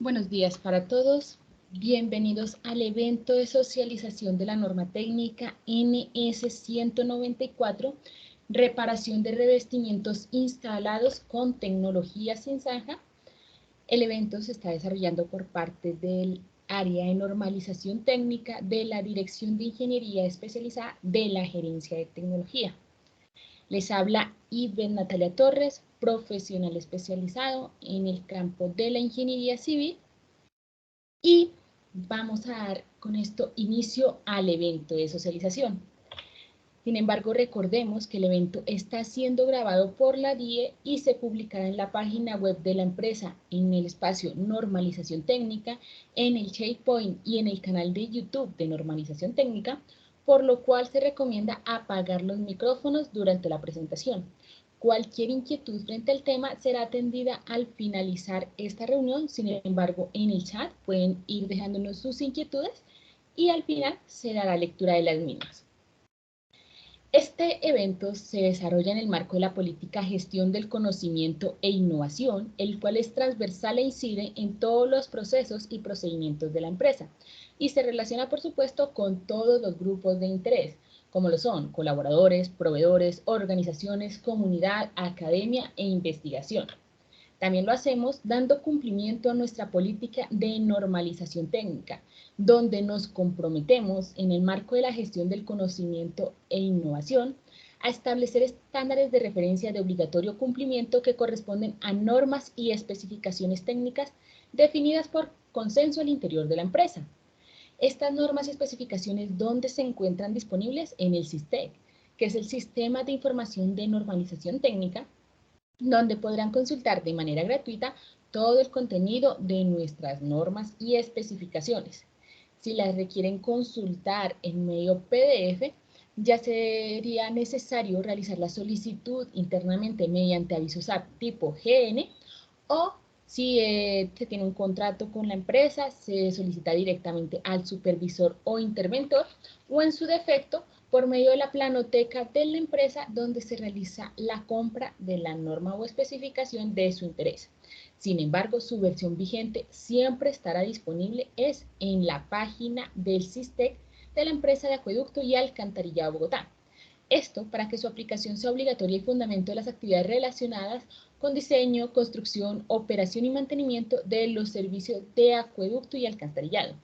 Buenos días para todos. Bienvenidos al evento de socialización de la norma técnica NS 194, reparación de revestimientos instalados con tecnología sin zanja. El evento se está desarrollando por parte del área de normalización técnica de la Dirección de Ingeniería Especializada de la Gerencia de Tecnología. Les habla Iben Natalia Torres, profesional especializado en el campo de la ingeniería civil, y vamos a dar con esto inicio al evento de socialización. Sin embargo, recordemos que el evento está siendo grabado por la DIE y se publicará en la página web de la empresa, en el espacio Normalización Técnica, en el SharePoint y en el canal de YouTube de Normalización Técnica, por lo cual se recomienda apagar los micrófonos durante la presentación. Cualquier inquietud frente al tema será atendida al finalizar esta reunión. Sin embargo, en el chat pueden ir dejándonos sus inquietudes y al final se dará lectura de las mismas. Este evento se desarrolla en el marco de la política Gestión del Conocimiento e Innovación, el cual es transversal e incide en todos los procesos y procedimientos de la empresa y se relaciona, por supuesto, con todos los grupos de interés, como lo son colaboradores, proveedores, organizaciones, comunidad, academia e investigación. También lo hacemos dando cumplimiento a nuestra política de normalización técnica, donde nos comprometemos en el marco de la gestión del conocimiento e innovación a establecer estándares de referencia de obligatorio cumplimiento que corresponden a normas y especificaciones técnicas definidas por consenso al interior de la empresa. Estas normas y especificaciones, ¿dónde se encuentran disponibles? En el SISTEC, que es el Sistema de Información de Normalización Técnica, donde podrán consultar de manera gratuita todo el contenido de nuestras normas y especificaciones. Si las requieren consultar en medio PDF, ya sería necesario realizar la solicitud internamente mediante aviso SAP tipo GN, o si se tiene un contrato con la empresa, se solicita directamente al supervisor o interventor, o en su defecto, por medio de la planoteca de la empresa donde se realiza la compra de la norma o especificación de su interés. Sin embargo, su versión vigente siempre estará disponible es en la página del SISTEC de la empresa de Acueducto y Alcantarillado Bogotá. Esto para que su aplicación sea obligatoria y fundamento de las actividades relacionadas con diseño, construcción, operación y mantenimiento de los servicios de acueducto y alcantarillado,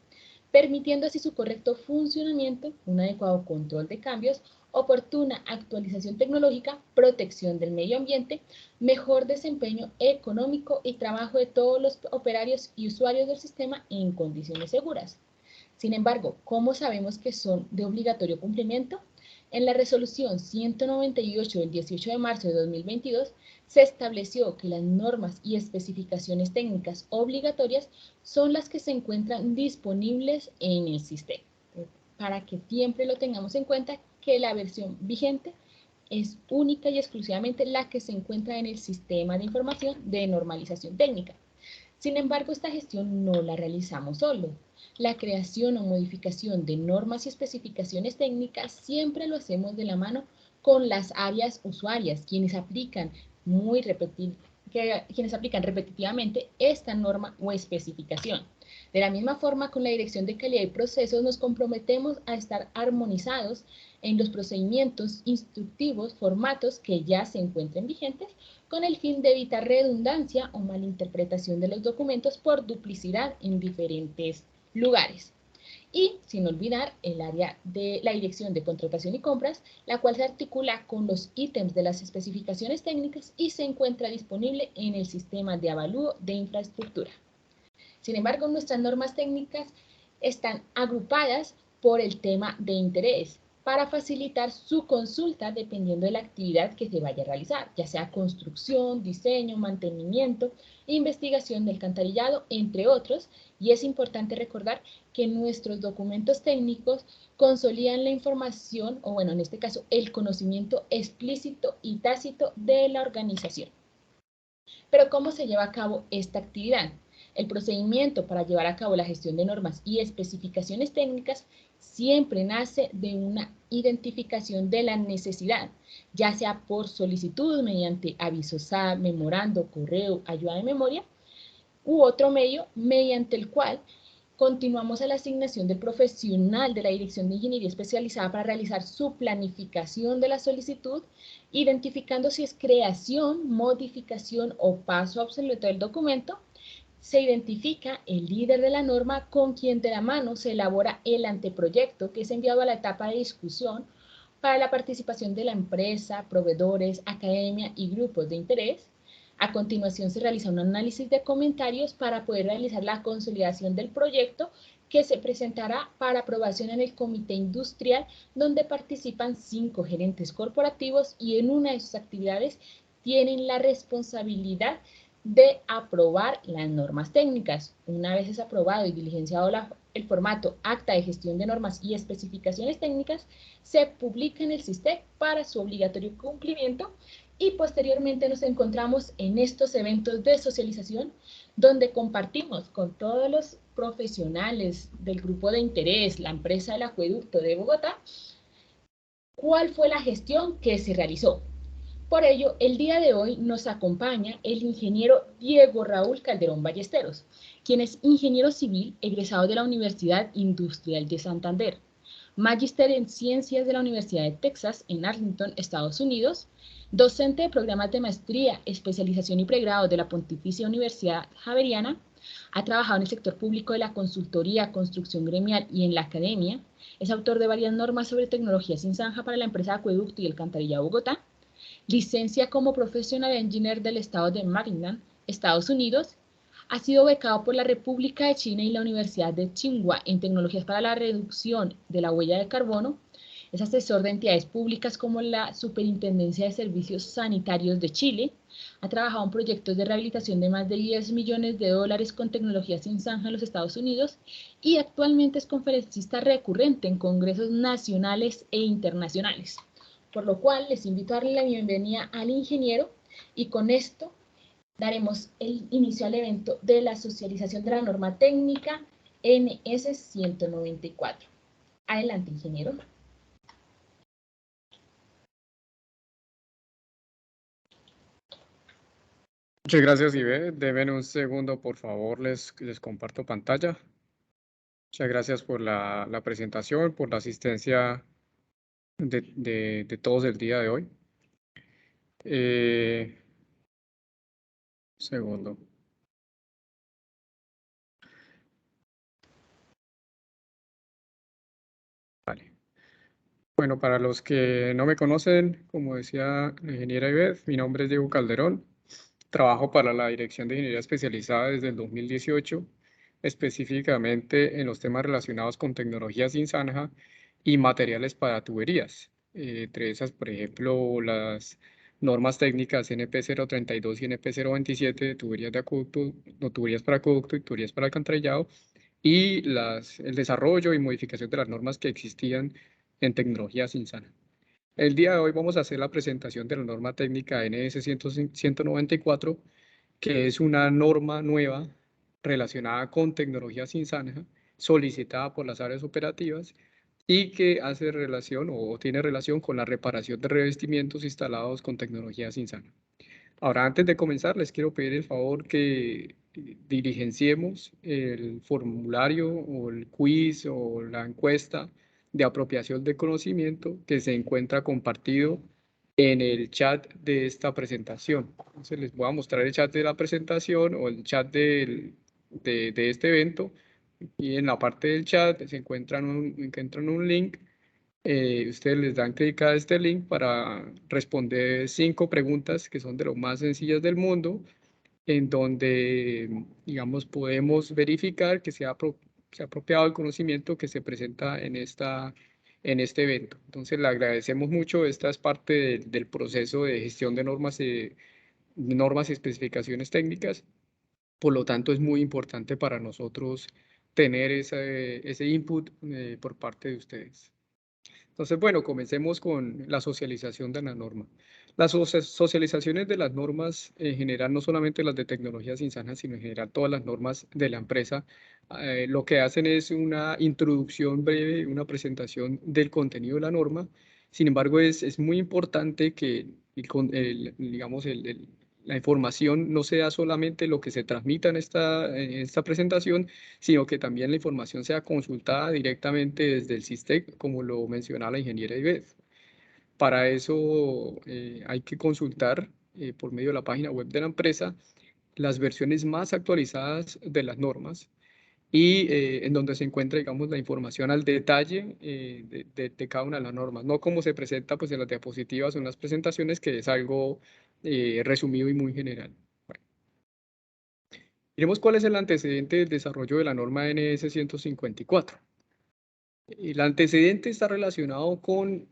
permitiendo así su correcto funcionamiento, un adecuado control de cambios, oportuna actualización tecnológica, protección del medio ambiente, mejor desempeño económico y trabajo de todos los operarios y usuarios del sistema en condiciones seguras. Sin embargo, ¿cómo sabemos que son de obligatorio cumplimiento? En la resolución 198 del 18 de marzo de 2022 se estableció que las normas y especificaciones técnicas obligatorias son las que se encuentran disponibles en el sistema, para que siempre lo tengamos en cuenta, que la versión vigente es única y exclusivamente la que se encuentra en el sistema de información de normalización técnica. Sin embargo, esta gestión no la realizamos solo. La creación o modificación de normas y especificaciones técnicas siempre lo hacemos de la mano con las áreas usuarias, quienes aplican repetitivamente esta norma o especificación. De la misma forma, con la Dirección de Calidad y Procesos nos comprometemos a estar armonizados en los procedimientos instructivos, formatos que ya se encuentren vigentes, con el fin de evitar redundancia o malinterpretación de los documentos por duplicidad en diferentes lugares. Y, sin olvidar, el área de la Dirección de Contratación y Compras, la cual se articula con los ítems de las especificaciones técnicas y se encuentra disponible en el sistema de avalúo de infraestructura. Sin embargo, nuestras normas técnicas están agrupadas por el tema de interés para facilitar su consulta dependiendo de la actividad que se vaya a realizar, ya sea construcción, diseño, mantenimiento, investigación del alcantarillado, entre otros, y es importante recordar que nuestros documentos técnicos consolidan la información, o bueno, en este caso, el conocimiento explícito y tácito de la organización. Pero ¿cómo se lleva a cabo esta actividad? El procedimiento para llevar a cabo la gestión de normas y especificaciones técnicas siempre nace de una identificación de la necesidad, ya sea por solicitud mediante aviso SAP, memorando, correo, ayuda de memoria, u otro medio mediante el cual continuamos a la asignación del profesional de la Dirección de Ingeniería Especializada para realizar su planificación de la solicitud, identificando si es creación, modificación o paso obsoleto del documento. Se identifica el líder de la norma con quien de la mano se elabora el anteproyecto que es enviado a la etapa de discusión para la participación de la empresa, proveedores, academia y grupos de interés. A continuación se realiza un análisis de comentarios para poder realizar la consolidación del proyecto que se presentará para aprobación en el comité industrial, donde participan 5 gerentes corporativos y en una de sus actividades tienen la responsabilidad de aprobar las normas técnicas. Una vez es aprobado y diligenciado el formato acta de gestión de normas y especificaciones técnicas, se publica en el SISTEC para su obligatorio cumplimiento y posteriormente nos encontramos en estos eventos de socialización donde compartimos con todos los profesionales del grupo de interés, la empresa del acueducto de Bogotá, cuál fue la gestión que se realizó. Por ello, el día de hoy nos acompaña el ingeniero Diego Raúl Calderón Ballesteros, quien es ingeniero civil egresado de la Universidad Industrial de Santander, magíster en Ciencias de la Universidad de Texas en Arlington, Estados Unidos, docente de programas de maestría, especialización y pregrado de la Pontificia Universidad Javeriana, ha trabajado en el sector público de la consultoría, construcción gremial y en la academia, es autor de varias normas sobre tecnología sin zanja para la empresa Acueducto y Alcantarilla Bogotá, licencia como Professional Engineer del estado de Maryland, Estados Unidos. Ha sido becado por la República de China y la Universidad de Tsinghua en tecnologías para la reducción de la huella de carbono. Es asesor de entidades públicas como la Superintendencia de Servicios Sanitarios de Chile. Ha trabajado en proyectos de rehabilitación de más de 10 millones de dólares con tecnología sin zanja en los Estados Unidos y actualmente es conferencista recurrente en congresos nacionales e internacionales. Por lo cual les invito a darle la bienvenida al ingeniero y con esto daremos el inicio al evento de la socialización de la norma técnica NS 194. Adelante, ingeniero. Muchas gracias, Ibe. Deben un segundo, por favor, les comparto pantalla. Muchas gracias por la presentación, por la asistencia de todos el día de hoy. Segundo. Vale. Bueno, para los que no me conocen, como decía la ingeniera Ivette, mi nombre es Diego Calderón. Trabajo para la Dirección de Ingeniería Especializada desde el 2018, específicamente en los temas relacionados con tecnología sin zanja y materiales para tuberías. Entre esas, por ejemplo, las normas técnicas NP 032 y NP 027 de tuberías de acueducto, no, tuberías para acueducto y tuberías para alcantarillado, y el desarrollo y modificación de las normas que existían en tecnología sin zanja. El día de hoy vamos a hacer la presentación de la norma técnica NS 194, que es una norma nueva relacionada con tecnología sin zanja, solicitada por las áreas operativas y que hace relación o tiene relación con la reparación de revestimientos instalados con tecnología sin zanja. Ahora, antes de comenzar, les quiero pedir el favor que diligenciemos el formulario o el quiz o la encuesta de apropiación de conocimiento que se encuentra compartido en el chat de esta presentación. Entonces les voy a mostrar el chat de la presentación o el chat de este evento, y en la parte del chat se encuentran un link. Ustedes les dan clic a este link para responder 5 preguntas que son de lo más sencillas del mundo, en donde, digamos, podemos verificar que se ha apropiado el conocimiento que se presenta en este evento. Entonces, le agradecemos mucho. Esta es parte del proceso de gestión de normas y especificaciones técnicas. Por lo tanto, es muy importante para nosotros tener ese input por parte de ustedes. Entonces, bueno, comencemos con la socialización de la norma. Las socializaciones de las normas en general, no solamente las de tecnología sin zanja, sino en general todas las normas de la empresa, lo que hacen es una introducción breve, una presentación del contenido de la norma. Sin embargo, es muy importante que digamos, la información no sea solamente lo que se transmita en esta presentación, sino que también la información sea consultada directamente desde el SISTEC, como lo mencionaba la ingeniera Ivette. Para eso hay que consultar por medio de la página web de la empresa las versiones más actualizadas de las normas y en donde se encuentra, digamos, la información al detalle de cada una de las normas, no como se presenta pues, en las diapositivas o en las presentaciones, que es algo resumido y muy general. Bueno, miremos cuál es el antecedente del desarrollo de la norma NS 154. El antecedente está relacionado con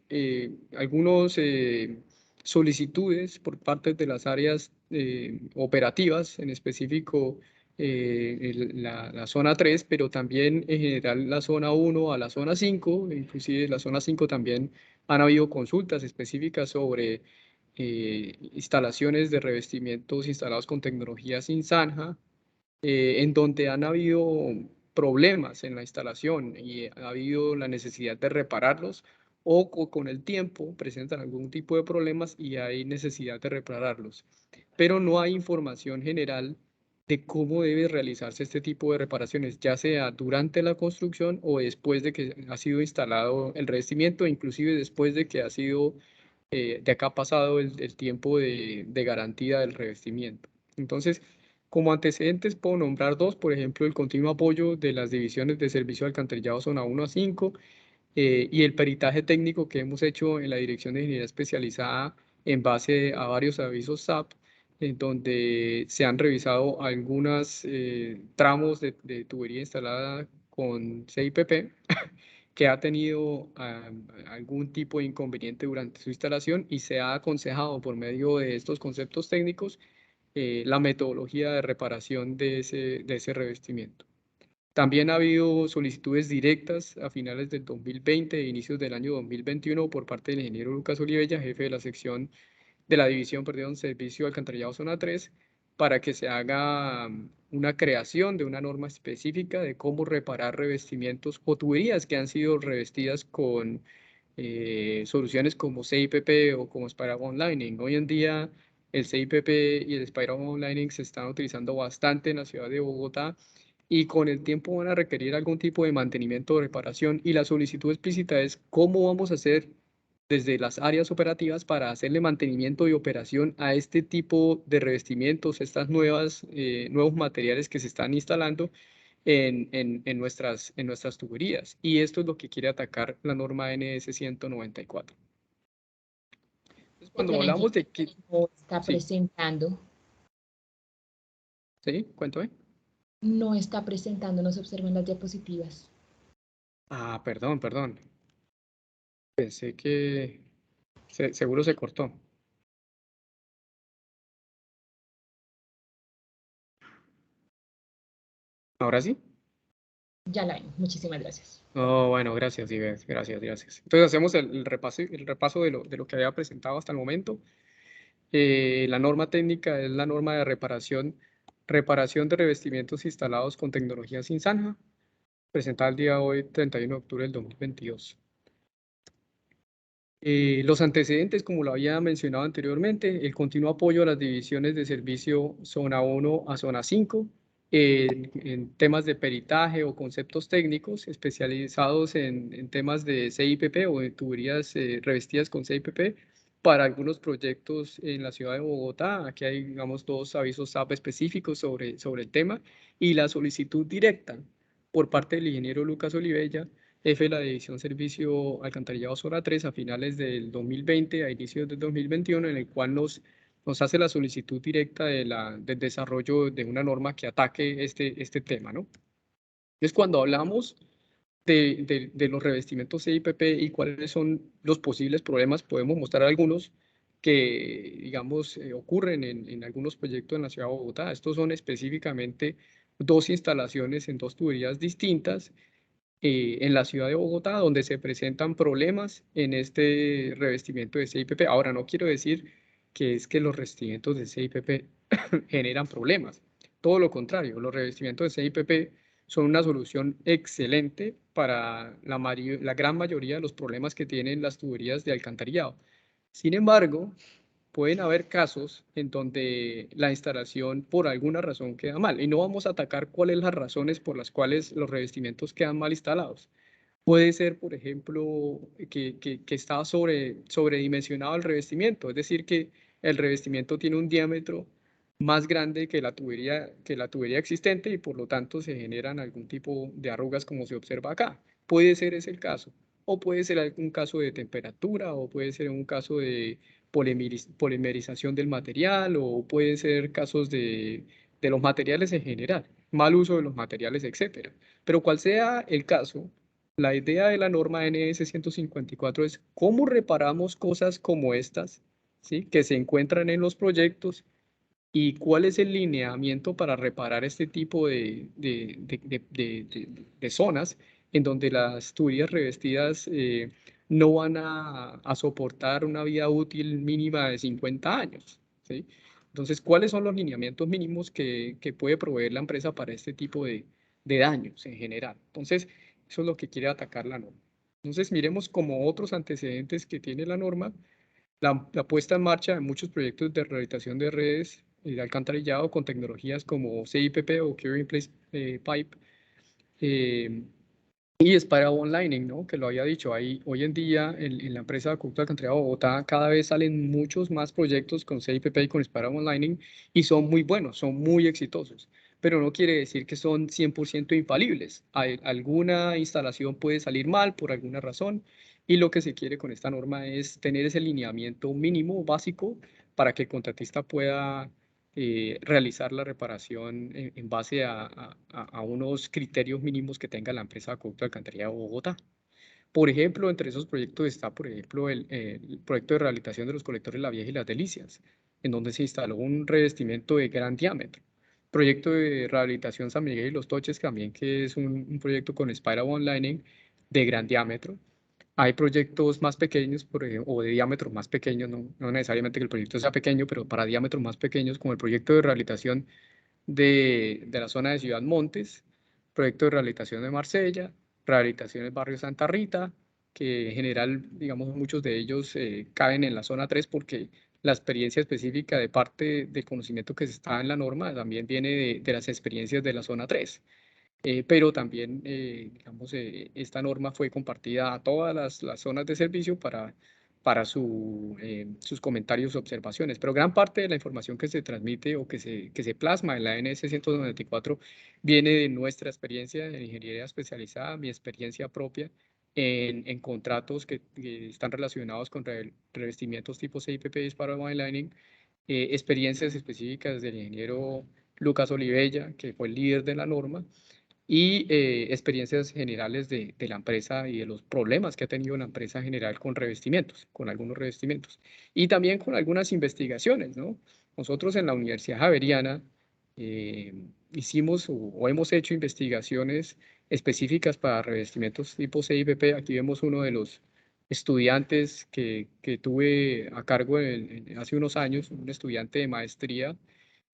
algunas solicitudes por parte de las áreas operativas, en específico la zona 3, pero también en general la zona 1 a la zona 5, inclusive la zona 5 también han habido consultas específicas sobre instalaciones de revestimientos instalados con tecnología sin zanja, en donde han habido problemas en la instalación y ha habido la necesidad de repararlos o con el tiempo presentan algún tipo de problemas y hay necesidad de repararlos. Pero no hay información general de cómo debe realizarse este tipo de reparaciones, ya sea durante la construcción o después de que ha sido instalado el revestimiento, inclusive después de que ha sido, de acá ha pasado el tiempo de garantía del revestimiento. Entonces, como antecedentes puedo nombrar dos, por ejemplo, el continuo apoyo de las divisiones de servicio de alcantarillado zona 1 a 5 y el peritaje técnico que hemos hecho en la Dirección de Ingeniería Especializada en base a varios avisos SAP, en donde se han revisado algunos tramos de tubería instalada con CIPP que ha tenido algún tipo de inconveniente durante su instalación y se ha aconsejado por medio de estos conceptos técnicos la metodología de reparación de ese revestimiento. También ha habido solicitudes directas a finales del 2020 e inicios del año 2021 por parte del ingeniero Lucas Olivella, jefe de la sección de la división, perdón, Servicio de Alcantarillado Zona 3, para que se haga una creación de una norma específica de cómo reparar revestimientos o tuberías que han sido revestidas con soluciones como CIPP o como Spiral Lining. Hoy en día el CIPP y el Spiral Lining se están utilizando bastante en la ciudad de Bogotá y con el tiempo van a requerir algún tipo de mantenimiento o reparación y la solicitud explícita es cómo vamos a hacer desde las áreas operativas para hacerle mantenimiento y operación a este tipo de revestimientos, estas nuevos materiales que se están instalando en nuestras tuberías. Y esto es lo que quiere atacar la norma NS 194. Entonces, cuando Porque la hablamos de que... ingeniera no está Sí, presentando, sí, cuéntame. no está presentando, no se observan las diapositivas. Ah, perdón, perdón. Pensé que seguro se cortó. ¿Ahora sí? Ya la ven, muchísimas gracias. Oh, bueno, gracias, Ives, gracias, gracias. Entonces hacemos el repaso de lo que había presentado hasta el momento. La norma técnica es la norma de reparación de revestimientos instalados con tecnología sin zanja, presentada el día de hoy, 31 de octubre del 2022. Los antecedentes, como lo había mencionado anteriormente, el continuo apoyo a las divisiones de servicio zona 1 a zona 5, en temas de peritaje o conceptos técnicos especializados en temas de CIPP o de tuberías revestidas con CIPP para algunos proyectos en la ciudad de Bogotá. Aquí hay, digamos, dos avisos SAP específicos sobre el tema y la solicitud directa por parte del ingeniero Lucas Olivella, jefe de la División Servicio Alcantarillado Zona 3 a finales del 2020 a inicios del 2021, en el cual nos hace la solicitud directa del desarrollo de una norma que ataque este tema, ¿no? Entonces, cuando hablamos de los revestimientos CIPP y cuáles son los posibles problemas, podemos mostrar algunos que, digamos, ocurren en algunos proyectos en la ciudad de Bogotá. Estos son específicamente dos instalaciones en dos tuberías distintas en la ciudad de Bogotá, donde se presentan problemas en este revestimiento de CIPP. Ahora, no quiero decir que es que los revestimientos de CIPP generan problemas. Todo lo contrario, los revestimientos de CIPP son una solución excelente para la gran mayoría de los problemas que tienen las tuberías de alcantarillado. Sin embargo, pueden haber casos en donde la instalación por alguna razón queda mal y no vamos a atacar cuáles son las razones por las cuales los revestimientos quedan mal instalados. Puede ser, por ejemplo, que está sobredimensionado el revestimiento, es decir, que el revestimiento tiene un diámetro más grande que la tubería existente y por lo tanto se generan algún tipo de arrugas como se observa acá. Puede ser ese el caso. O puede ser algún caso de temperatura, o puede ser un caso de polimerización del material, o pueden ser casos de los materiales en general, mal uso de los materiales, etc. Pero cual sea el caso, la idea de la norma NS 154 es cómo reparamos cosas como estas, ¿sí? Que se encuentran en los proyectos y cuál es el lineamiento para reparar este tipo de zonas en donde las tuberías revestidas no van a soportar una vida útil mínima de 50 años, ¿sí? Entonces, ¿cuáles son los lineamientos mínimos que puede proveer la empresa para este tipo de daños en general? Entonces, eso es lo que quiere atacar la norma. Entonces, miremos como otros antecedentes que tiene la norma, la puesta en marcha de muchos proyectos de rehabilitación de redes de alcantarillado con tecnologías como CIPP o Cure in Place Pipe y Spiral Lining, ¿no? Que lo había dicho, ahí, hoy en día en la empresa de Acueducto Alcantarillado de Bogotá cada vez salen muchos más proyectos con CIPP y con Spiral Lining y son muy buenos, son muy exitosos, pero no quiere decir que son 100% infalibles. Alguna instalación puede salir mal por alguna razón y lo que se quiere con esta norma es tener ese lineamiento mínimo básico para que el contratista pueda realizar la reparación en base a unos criterios mínimos que tenga la empresa de Acueducto de Alcantarillado de Bogotá. Por ejemplo, entre esos proyectos está, por ejemplo, el proyecto de rehabilitación de los colectores La Vieja y Las Delicias, en donde se instaló un revestimiento de gran diámetro. Proyecto de rehabilitación San Miguel y Los Toches también, que es un proyecto con Spiral Lining de gran diámetro. Hay proyectos más pequeños, por ejemplo, o de diámetros más pequeños, no necesariamente que el proyecto sea pequeño, pero para diámetros más pequeños, como el proyecto de rehabilitación de la zona de Ciudad Montes, proyecto de rehabilitación de Marsella, rehabilitación del barrio Santa Rita, que en general, digamos, muchos de ellos caben en la zona 3 porque la experiencia específica de parte del conocimiento que se está en la norma también viene de las experiencias de la zona 3. Pero también, digamos, esta norma fue compartida a todas las zonas de servicio para sus comentarios y observaciones. Pero gran parte de la información que se transmite o que se plasma en la NS 194 viene de nuestra experiencia en ingeniería especializada, mi experiencia propia en contratos que están relacionados con revestimientos tipo CIPP y Spiral Lining, experiencias específicas del ingeniero Lucas Olivella, que fue el líder de la norma, y experiencias generales de la empresa y de los problemas que ha tenido la empresa en general con revestimientos, con algunos revestimientos. Y también con algunas investigaciones, ¿no? Nosotros en la Universidad Javeriana hicimos o hemos hecho investigaciones específicas para revestimientos tipo CIPP. Aquí vemos uno de los estudiantes que tuve a cargo hace unos años, un estudiante de maestría,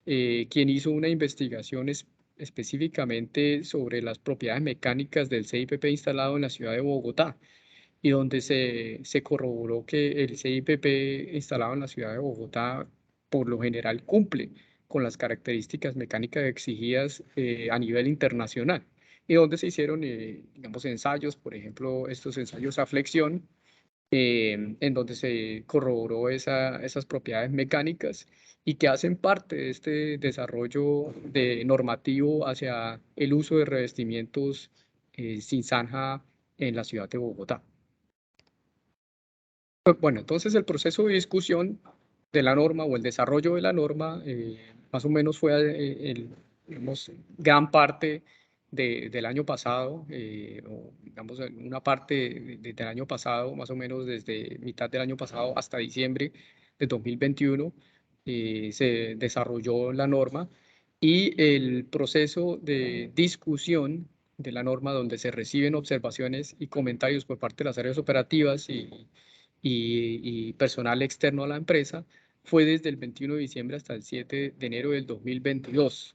quien hizo una investigación específicamente sobre las propiedades mecánicas del CIPP instalado en la ciudad de Bogotá y donde se corroboró que el CIPP instalado en la ciudad de Bogotá por lo general cumple con las características mecánicas exigidas a nivel internacional y donde se hicieron, digamos, ensayos, por ejemplo, estos ensayos a flexión, en donde se corroboró esas propiedades mecánicas y que hacen parte de este desarrollo normativo hacia el uso de revestimientos sin zanja en la ciudad de Bogotá. Bueno, entonces el proceso de discusión de la norma o el desarrollo de la norma más o menos fue digamos, gran parte del año pasado, o digamos una parte del año pasado, más o menos desde mitad del año pasado hasta diciembre de 2021, se desarrolló la norma y el proceso de discusión de la norma donde se reciben observaciones y comentarios por parte de las áreas operativas y personal externo a la empresa fue desde el 21 de diciembre hasta el 7 de enero del 2022.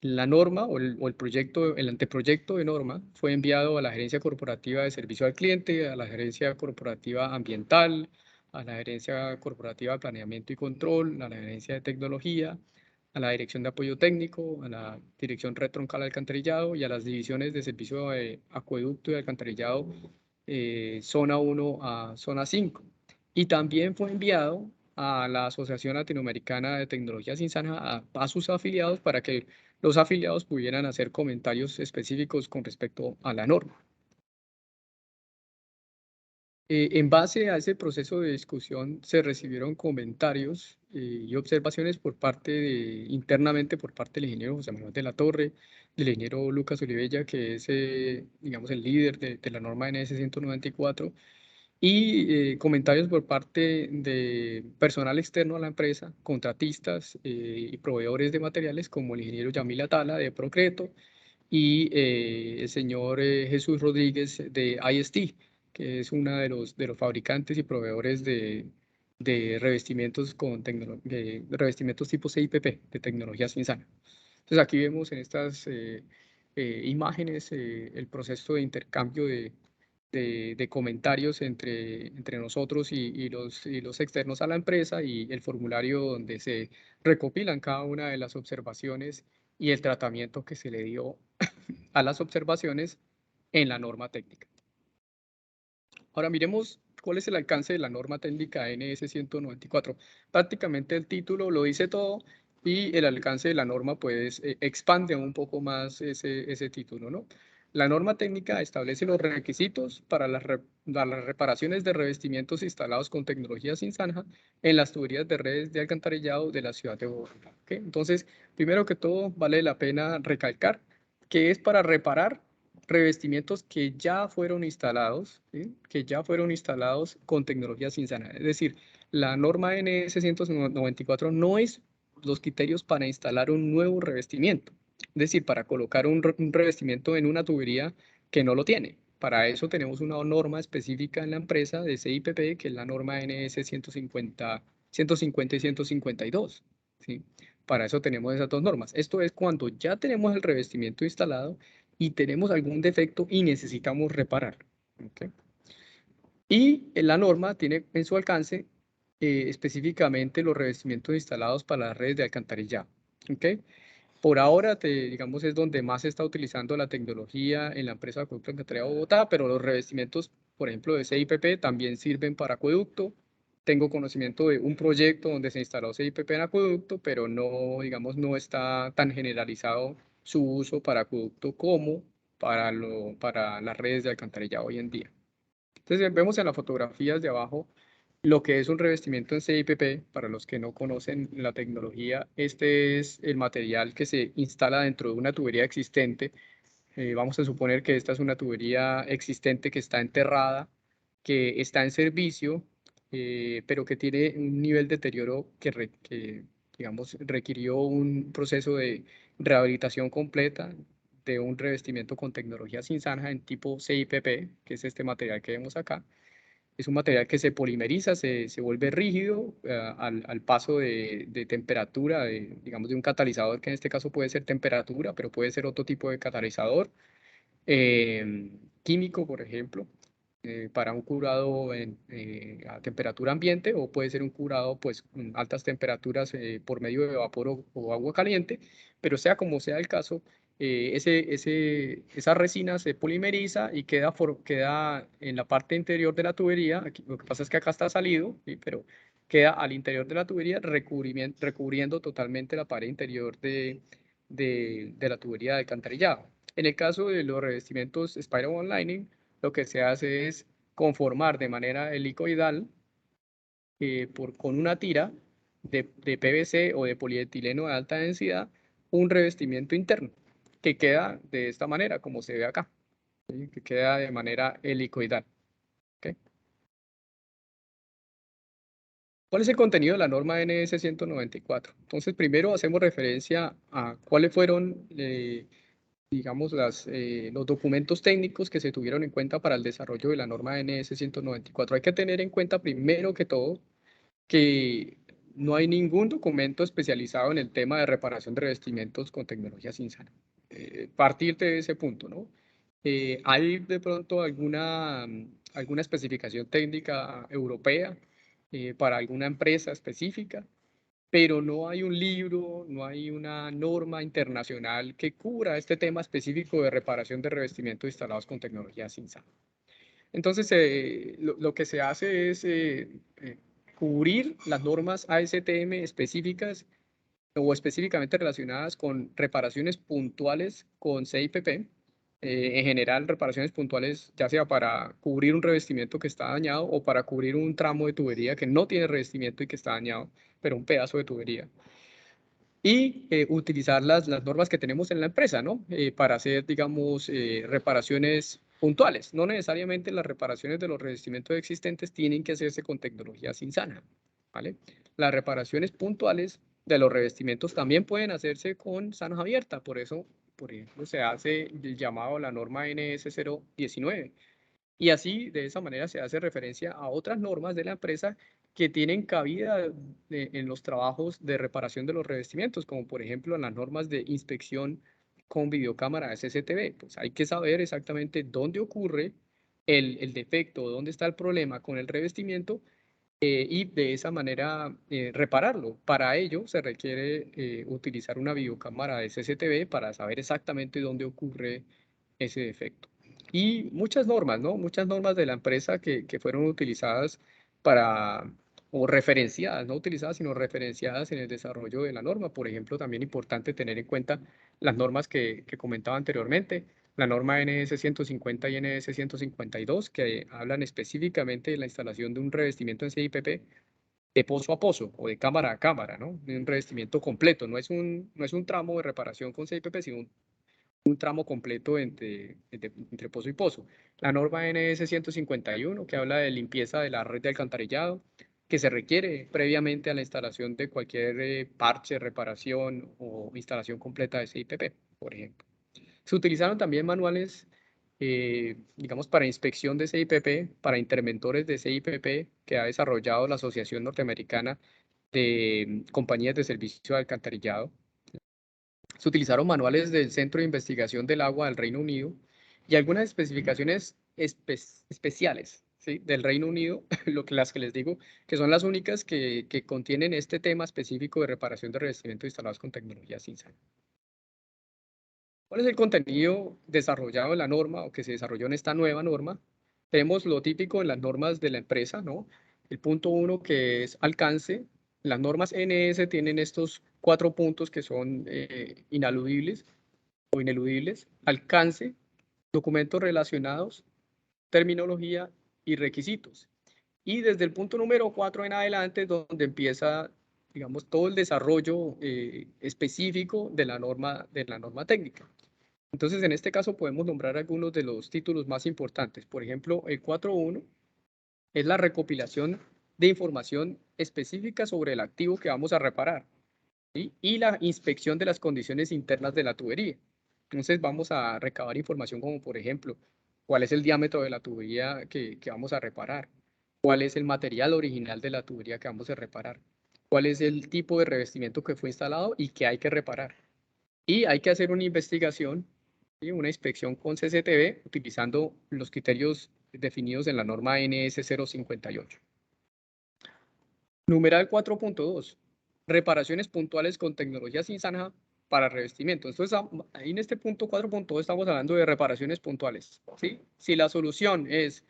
La norma o el proyecto, el anteproyecto de norma fue enviado a la Gerencia Corporativa de Servicio al Cliente, a la Gerencia Corporativa Ambiental, a la Gerencia Corporativa de Planeamiento y Control, a la Gerencia de Tecnología, a la Dirección de Apoyo Técnico, a la Dirección Red Troncal Alcantarillado y a las divisiones de servicio de acueducto y alcantarillado zona 1 a zona 5. Y también fue enviado a la Asociación Latinoamericana de Tecnología Sin Zanja, a sus afiliados, para que los afiliados pudieran hacer comentarios específicos con respecto a la norma. En base a ese proceso de discusión se recibieron comentarios y observaciones internamente por parte del ingeniero José Manuel de la Torre, del ingeniero Lucas Olivella, que es, digamos, el líder de la norma NS 194, y comentarios por parte de personal externo a la empresa, contratistas y proveedores de materiales, como el ingeniero Yamil Atala de Procreto y el señor Jesús Rodríguez de IST, que es uno de los fabricantes y proveedores de revestimientos, de revestimientos tipo CIPP, de tecnología Cinzana. Entonces aquí vemos en estas imágenes el proceso de intercambio de comentarios entre nosotros y los externos a la empresa, y el formulario donde se recopilan cada una de las observaciones y el tratamiento que se le dio a las observaciones en la norma técnica. Ahora miremos cuál es el alcance de la norma técnica NS 194. Prácticamente el título lo dice todo, y el alcance de la norma pues expande un poco más ese título, ¿no? La norma técnica establece los requisitos para las reparaciones de revestimientos instalados con tecnología sin zanja en las tuberías de redes de alcantarillado de la ciudad de Bogotá. ¿Okay? Entonces, primero que todo, vale la pena recalcar que es para reparar revestimientos que ya fueron instalados, ¿sí? Que ya fueron instalados con tecnología Cinzana. Es decir, la norma NS 194 no es los criterios para instalar un nuevo revestimiento, es decir, para colocar un revestimiento en una tubería que no lo tiene. Para eso tenemos una norma específica en la empresa de CIPP, que es la norma NS 150 y 152. ¿Sí? Para eso tenemos esas dos normas. Esto es cuando ya tenemos el revestimiento instalado y tenemos algún defecto y necesitamos reparar. ¿Okay? Y la norma tiene en su alcance específicamente los revestimientos instalados para las redes de alcantarillado. ¿Okay? Por ahora, digamos, es donde más se está utilizando la tecnología en la empresa de Acueducto Alcantarillado de Bogotá, pero los revestimientos, por ejemplo, de CIPP también sirven para acueducto. Tengo conocimiento de un proyecto donde se instaló CIPP en acueducto, pero no, digamos, no está tan generalizado su uso para acueducto como para las redes de alcantarillado hoy en día. Entonces, vemos en las fotografías de abajo lo que es un revestimiento en CIPP. Para los que no conocen la tecnología, este es el material que se instala dentro de una tubería existente. Vamos a suponer que esta es una tubería existente que está enterrada, que está en servicio, pero que tiene un nivel de deterioro que, digamos, requirió un proceso de rehabilitación completa, de un revestimiento con tecnología sin zanja en tipo CIPP, que es este material que vemos acá. Es un material que se polimeriza, se vuelve rígido al paso de temperatura, digamos, de un catalizador, que en este caso puede ser temperatura, pero puede ser otro tipo de catalizador químico, por ejemplo, para un curado a temperatura ambiente, o puede ser un curado pues, con altas temperaturas por medio de vapor o agua caliente, pero sea como sea el caso, esa resina se polimeriza y queda en la parte interior de la tubería. Aquí, lo que pasa es que acá está salido, ¿sí? Pero queda al interior de la tubería recubriendo totalmente la pared interior de la tubería de alcantarillado. En el caso de los revestimientos Spiral Lining, lo que se hace es conformar de manera helicoidal con una tira de PVC o de polietileno de alta densidad un revestimiento interno que queda de esta manera, como se ve acá, ¿sí? Que queda de manera helicoidal. ¿Okay? ¿Cuál es el contenido de la norma NS 194? Entonces, primero hacemos referencia a cuáles fueron digamos, los documentos técnicos que se tuvieron en cuenta para el desarrollo de la norma NS 194. Hay que tener en cuenta, primero que todo, que no hay ningún documento especializado en el tema de reparación de revestimientos con tecnología Cinzana. Partir de ese punto, ¿no? Hay de pronto alguna especificación técnica europea para alguna empresa específica, pero no hay un libro, no hay una norma internacional que cubra este tema específico de reparación de revestimientos instalados con tecnología SINSAN. Entonces, lo que se hace es cubrir las normas ASTM específicas o específicamente relacionadas con reparaciones puntuales con CIPP. En general, reparaciones puntuales, ya sea para cubrir un revestimiento que está dañado o para cubrir un tramo de tubería que no tiene revestimiento y que está dañado, pero un pedazo de tubería. Y utilizar las normas que tenemos en la empresa, ¿no? Para hacer, digamos, reparaciones puntuales. No necesariamente las reparaciones de los revestimientos existentes tienen que hacerse con tecnología SINSANA, ¿vale? Las reparaciones puntuales de los revestimientos también pueden hacerse con zanja abierta. Por eso, por ejemplo, se hace el llamado a la norma NS 019. Y así, de esa manera, se hace referencia a otras normas de la empresa que tienen cabida en los trabajos de reparación de los revestimientos, como por ejemplo las normas de inspección con videocámara SCTV. Pues hay que saber exactamente dónde ocurre el defecto, dónde está el problema con el revestimiento y de esa manera repararlo. Para ello se requiere utilizar una videocámara de CCTV para saber exactamente dónde ocurre ese defecto. Y muchas normas, ¿no? Muchas normas de la empresa que fueron utilizadas para, o referenciadas, no utilizadas, sino referenciadas en el desarrollo de la norma. Por ejemplo, también importante tener en cuenta las normas que comentaba anteriormente, la norma NS 150 y NS 152, que hablan específicamente de la instalación de un revestimiento en CIPP de pozo a pozo o de cámara a cámara, ¿no? De un revestimiento completo. No es un tramo de reparación con CIPP, sino un tramo completo entre pozo y pozo. La norma NS 151, que habla de limpieza de la red de alcantarillado, que se requiere previamente a la instalación de cualquier parche, reparación o instalación completa de CIPP, por ejemplo. Se utilizaron también manuales, digamos, para inspección de CIPP, para interventores de CIPP, que ha desarrollado la Asociación Norteamericana de Compañías de Servicio de Alcantarillado. Se utilizaron manuales del Centro de Investigación del Agua del Reino Unido y algunas especificaciones especiales, ¿sí?, del Reino Unido, las que les digo, que son las únicas que contienen este tema específico de reparación de revestimientos instalados con tecnología SINSAN. ¿Cuál es el contenido desarrollado en la norma o que se desarrolló en esta nueva norma? Tenemos lo típico en las normas de la empresa, ¿no? El punto 1, que es alcance. Las normas NS tienen estos 4 puntos que son inaludibles o ineludibles: alcance, documentos relacionados, terminología y requisitos. Y desde el punto número 4 en adelante es donde empieza, digamos, todo el desarrollo específico de la norma técnica. Entonces, en este caso podemos nombrar algunos de los títulos más importantes. Por ejemplo, el 4.1 es la recopilación de información específica sobre el activo que vamos a reparar, ¿sí?, y la inspección de las condiciones internas de la tubería. Entonces, vamos a recabar información como, por ejemplo, cuál es el diámetro de la tubería que vamos a reparar, cuál es el material original de la tubería que vamos a reparar, cuál es el tipo de revestimiento que fue instalado y que hay que reparar. Y hay que hacer una investigación, ¿sí?, una inspección con CCTV utilizando los criterios definidos en la norma NS 058. Numeral 4.2. Reparaciones puntuales con tecnología SINSANA para revestimiento. Entonces, ahí en este punto 4.2 estamos hablando de reparaciones puntuales, ¿sí? Si la solución es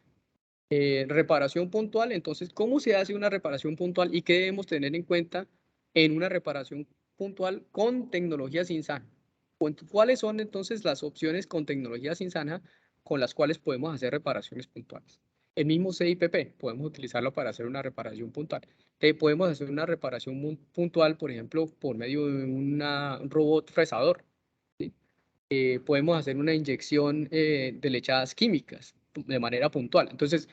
reparación puntual, entonces, ¿cómo se hace una reparación puntual y qué debemos tener en cuenta en una reparación puntual con tecnología SINSANA? ¿Cuáles son entonces las opciones con tecnología SINSANA con las cuales podemos hacer reparaciones puntuales? El mismo CIPP, podemos utilizarlo para hacer una reparación puntual. Podemos hacer una reparación puntual, por ejemplo, por medio de un robot fresador, ¿sí? Podemos hacer una inyección de lechadas químicas de manera puntual. Entonces,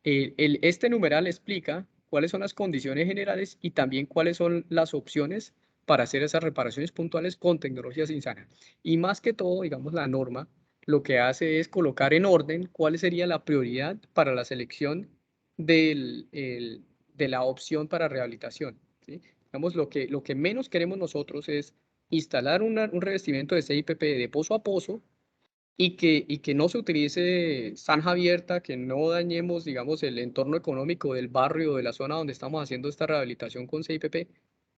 este numeral explica cuáles son las condiciones generales y también cuáles son las opciones para hacer esas reparaciones puntuales con tecnología SINSANA. Y más que todo, digamos, la norma lo que hace es colocar en orden cuál sería la prioridad para la selección de la opción para rehabilitación, ¿sí? Digamos, lo que menos queremos nosotros es instalar un revestimiento de CIPP de pozo a pozo y que no se utilice zanja abierta, que no dañemos, digamos, el entorno económico del barrio o de la zona donde estamos haciendo esta rehabilitación con CIPP,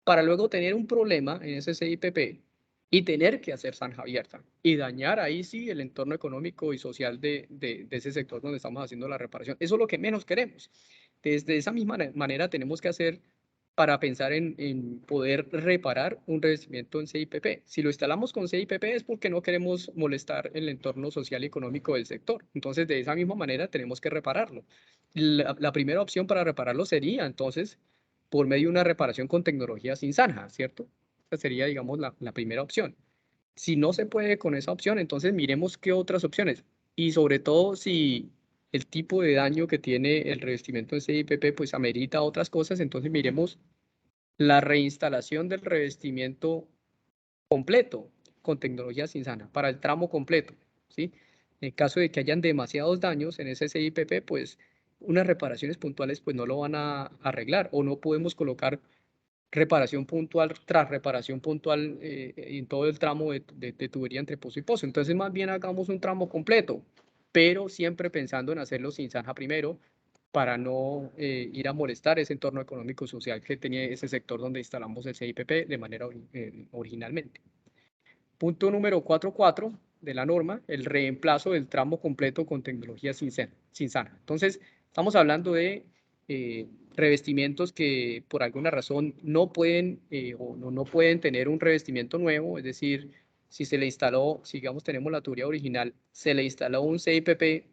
para luego tener un problema en ese CIPP y tener que hacer zanja abierta y dañar ahí sí el entorno económico y social de ese sector donde estamos haciendo la reparación. Eso es lo que menos queremos. Desde esa misma manera tenemos que hacer para pensar en poder reparar un revestimiento en CIPP. Si lo instalamos con CIPP es porque no queremos molestar el entorno social y económico del sector. Entonces, de esa misma manera tenemos que repararlo. La primera opción para repararlo sería, entonces, por medio de una reparación con tecnología sin zanja, ¿cierto? Esa sería, digamos, la primera opción. Si no se puede con esa opción, entonces miremos qué otras opciones. Y sobre todo, si el tipo de daño que tiene el revestimiento en CIPP pues amerita otras cosas, entonces miremos la reinstalación del revestimiento completo con tecnología Cinzana para el tramo completo, ¿sí? En caso de que hayan demasiados daños en ese CIPP, pues unas reparaciones puntuales pues no lo van a arreglar o no podemos colocar reparación puntual tras reparación puntual en todo el tramo de tubería entre pozo y pozo. Entonces más bien hagamos un tramo completo, pero siempre pensando en hacerlo sin zanja primero para no ir a molestar ese entorno económico y social que tenía ese sector donde instalamos el CIPP de manera originalmente. Punto número 4.4 de la norma, el reemplazo del tramo completo con tecnología sin zanja. Entonces, estamos hablando de revestimientos que por alguna razón no pueden o no pueden tener un revestimiento nuevo, es decir, si se le instaló, si digamos tenemos la tubería original, se le instaló un CIPP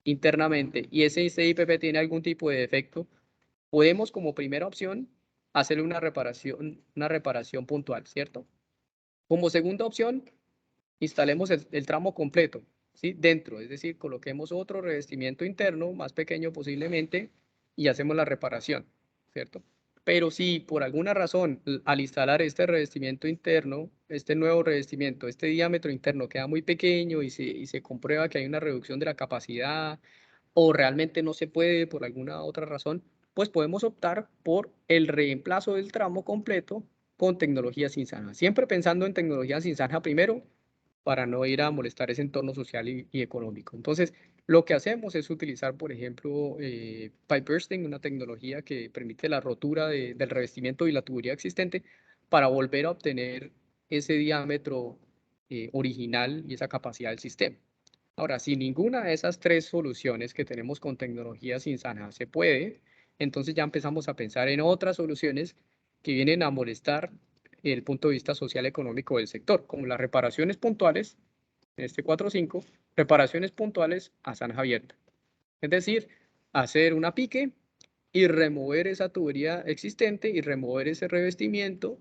internamente y ese CIPP tiene algún tipo de defecto, podemos como primera opción hacerle una reparación puntual, ¿cierto? Como segunda opción, instalemos el tramo completo, ¿sí? Dentro, es decir, coloquemos otro revestimiento interno, más pequeño posiblemente, y hacemos la reparación, ¿cierto? Pero si por alguna razón al instalar este revestimiento interno, este nuevo revestimiento, este diámetro interno queda muy pequeño y se comprueba que hay una reducción de la capacidad o realmente no se puede por alguna otra razón, pues podemos optar por el reemplazo del tramo completo con tecnología sin zanja. Siempre pensando en tecnología sin zanja primero para no ir a molestar ese entorno social y económico. Entonces, lo que hacemos es utilizar, por ejemplo, pipe bursting, una tecnología que permite la rotura del revestimiento y la tubería existente para volver a obtener ese diámetro original y esa capacidad del sistema. Ahora, si ninguna de esas tres soluciones que tenemos con tecnología sin zanja se puede, entonces ya empezamos a pensar en otras soluciones que vienen a molestar el punto de vista social económico del sector, como las reparaciones puntuales, en este 4.5, reparaciones puntuales a zanja abierta. Es decir, hacer una pique y remover esa tubería existente y remover ese revestimiento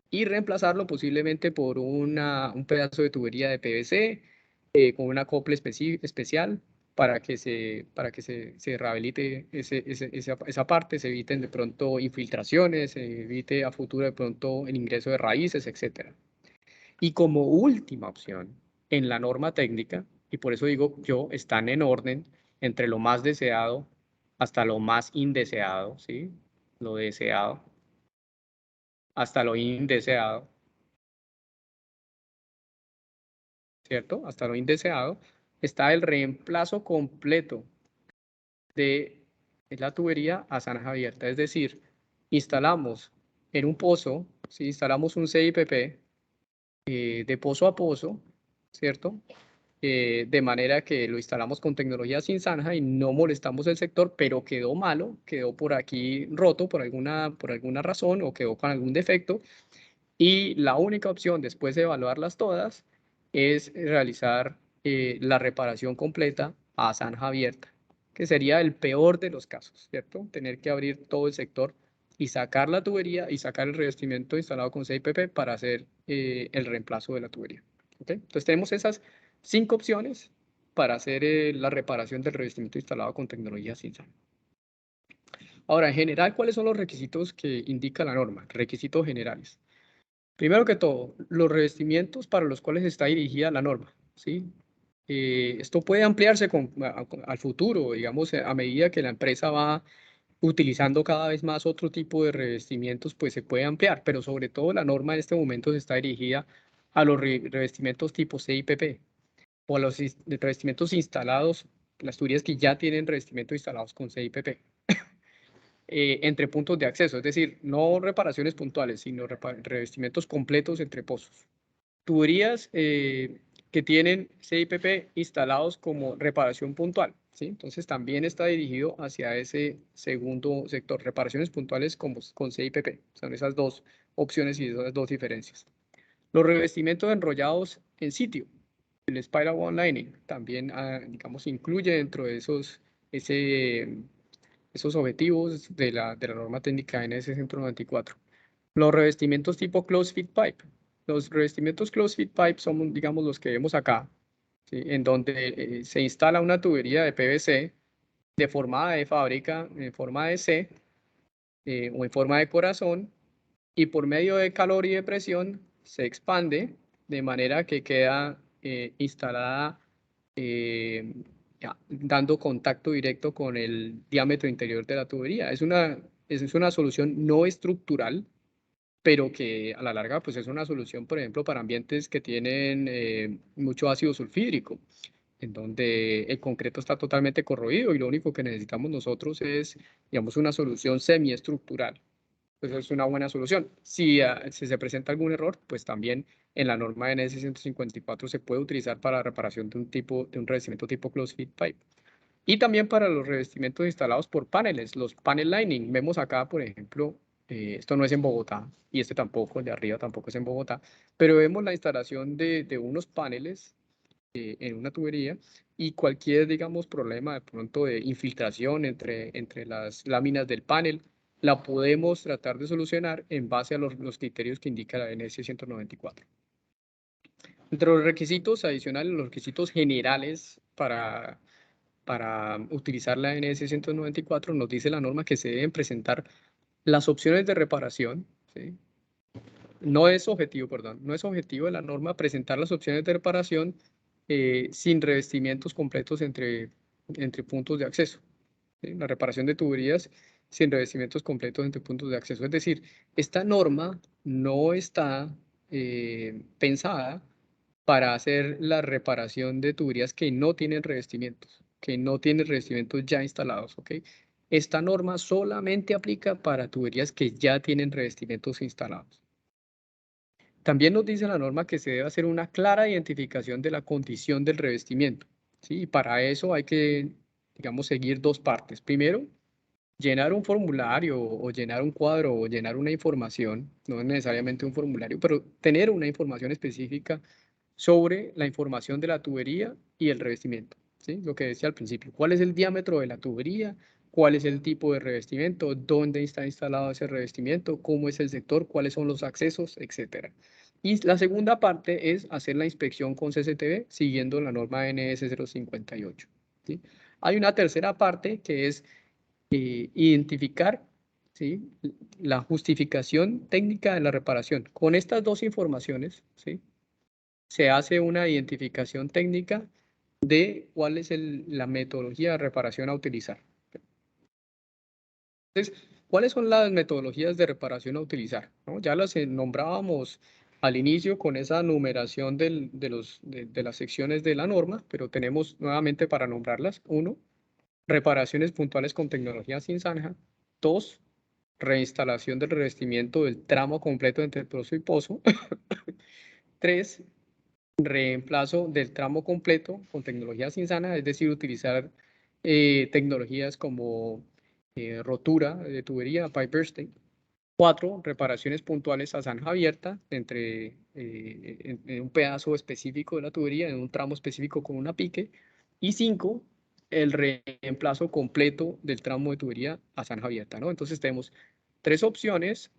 y reemplazarlo posiblemente por un pedazo de tubería de PVC con un acople especial para que se rehabilite esa parte, se eviten de pronto infiltraciones, se evite a futuro de pronto el ingreso de raíces, etc. Y como última opción, en la norma técnica, y por eso digo yo, están en orden entre lo más deseado hasta lo más indeseado, ¿sí? Lo deseado hasta lo indeseado, ¿cierto? Hasta lo indeseado, está el reemplazo completo de la tubería a zanja abierta. Es decir, instalamos en un pozo, ¿sí? Instalamos un CIPP de pozo a pozo, ¿cierto? De manera que lo instalamos con tecnología sin zanja y no molestamos el sector, pero quedó malo, quedó por aquí roto por alguna razón o quedó con algún defecto. Y la única opción después de evaluarlas todas es realizar la reparación completa a zanja abierta, que sería el peor de los casos, ¿cierto? Tener que abrir todo el sector y sacar la tubería y sacar el revestimiento instalado con CIPP para hacer el reemplazo de la tubería. ¿Okay? Entonces tenemos esas 5 opciones para hacer la reparación del revestimiento instalado con tecnología Cinzano. Ahora, en general, ¿cuáles son los requisitos que indica la norma? Requisitos generales. Primero que todo, los revestimientos para los cuales está dirigida la norma, ¿sí? Esto puede ampliarse al futuro, digamos, a medida que la empresa va utilizando cada vez más otro tipo de revestimientos, pues se puede ampliar, pero sobre todo la norma en este momento se está dirigida a los revestimientos tipo CIPP. o a los revestimientos instalados, las tuberías que ya tienen revestimientos instalados con CIPP. Entre puntos de acceso, es decir, no reparaciones puntuales, sino revestimientos completos entre pozos. Tuberías que tienen CIPP instalados como reparación puntual, ¿sí? Entonces también está dirigido hacia ese segundo sector, reparaciones puntuales con CIPP. Son esas dos opciones y esas dos diferencias. Los revestimientos enrollados en sitio, el Spiral One Lining, también, digamos, incluye dentro de esos objetivos de la norma técnica NS 194. Los revestimientos tipo Closed Fit Pipe. Los revestimientos Closed Fit Pipe son, digamos, los que vemos acá, ¿sí? En donde se instala una tubería de PVC deformada de fábrica en forma de C o en forma de corazón, y por medio de calor y de presión se expande de manera que queda instalada dando contacto directo con el diámetro interior de la tubería. Es una solución no estructural, pero que a la larga pues es una solución, por ejemplo, para ambientes que tienen mucho ácido sulfídrico, en donde el concreto está totalmente corroído y lo único que necesitamos nosotros es, digamos, una solución semiestructural. Pues es una buena solución. Si se presenta algún error, pues también en la norma NS 154 se puede utilizar para la reparación de un revestimiento tipo Closed Fit Pipe. Y también para los revestimientos instalados por paneles, los panel lining. Vemos acá, por ejemplo, esto no es en Bogotá y este tampoco, el de arriba tampoco es en Bogotá, pero vemos la instalación de unos paneles en una tubería, y cualquier, digamos, problema de pronto de infiltración entre las láminas del panel, la podemos tratar de solucionar en base a los criterios que indica la NS 194. Entre los requisitos adicionales, los requisitos generales para utilizar la NS 194, nos dice la norma que se deben presentar las opciones de reparación, ¿sí? No es objetivo, perdón, no es objetivo de la norma presentar las opciones de reparación sin revestimientos completos entre puntos de acceso, ¿sí? La reparación de tuberías sin revestimientos completos entre puntos de acceso. Es decir, esta norma no está pensada para hacer la reparación de tuberías que no tienen revestimientos, ya instalados, ¿ok? Esta norma solamente aplica para tuberías que ya tienen revestimientos instalados. También nos dice la norma que se debe hacer una clara identificación de la condición del revestimiento, ¿sí? Y para eso hay que, digamos, seguir dos partes. Primero, llenar un formulario o llenar un cuadro o llenar una información, no es necesariamente un formulario, pero tener una información específica sobre la información de la tubería y el revestimiento, ¿sí? Lo que decía al principio, cuál es el diámetro de la tubería, cuál es el tipo de revestimiento, dónde está instalado ese revestimiento, cómo es el sector, cuáles son los accesos, etcétera. Y la segunda parte es hacer la inspección con CCTV siguiendo la norma NS 058, ¿sí? Hay una tercera parte que es identificar, ¿sí?, la justificación técnica de la reparación. Con estas dos informaciones, ¿sí?, se hace una identificación técnica de cuál es la metodología de reparación a utilizar. Entonces, ¿cuáles son las metodologías de reparación a utilizar? ¿No? Ya las nombrábamos al inicio con esa numeración de las secciones de la norma, pero tenemos nuevamente para nombrarlas: 1, reparaciones puntuales con tecnología sin zanja; 2, reinstalación del revestimiento del tramo completo entre pozo y pozo; 3, reemplazo del tramo completo con tecnología sin zanja, es decir, utilizar tecnologías como rotura de tubería, pipe bursting. 4, reparaciones puntuales a zanja abierta en un pedazo específico de la tubería, en un tramo específico con una pique. Y 5, el reemplazo completo del tramo de tubería a zanja abierta, ¿no? Entonces tenemos 3 opciones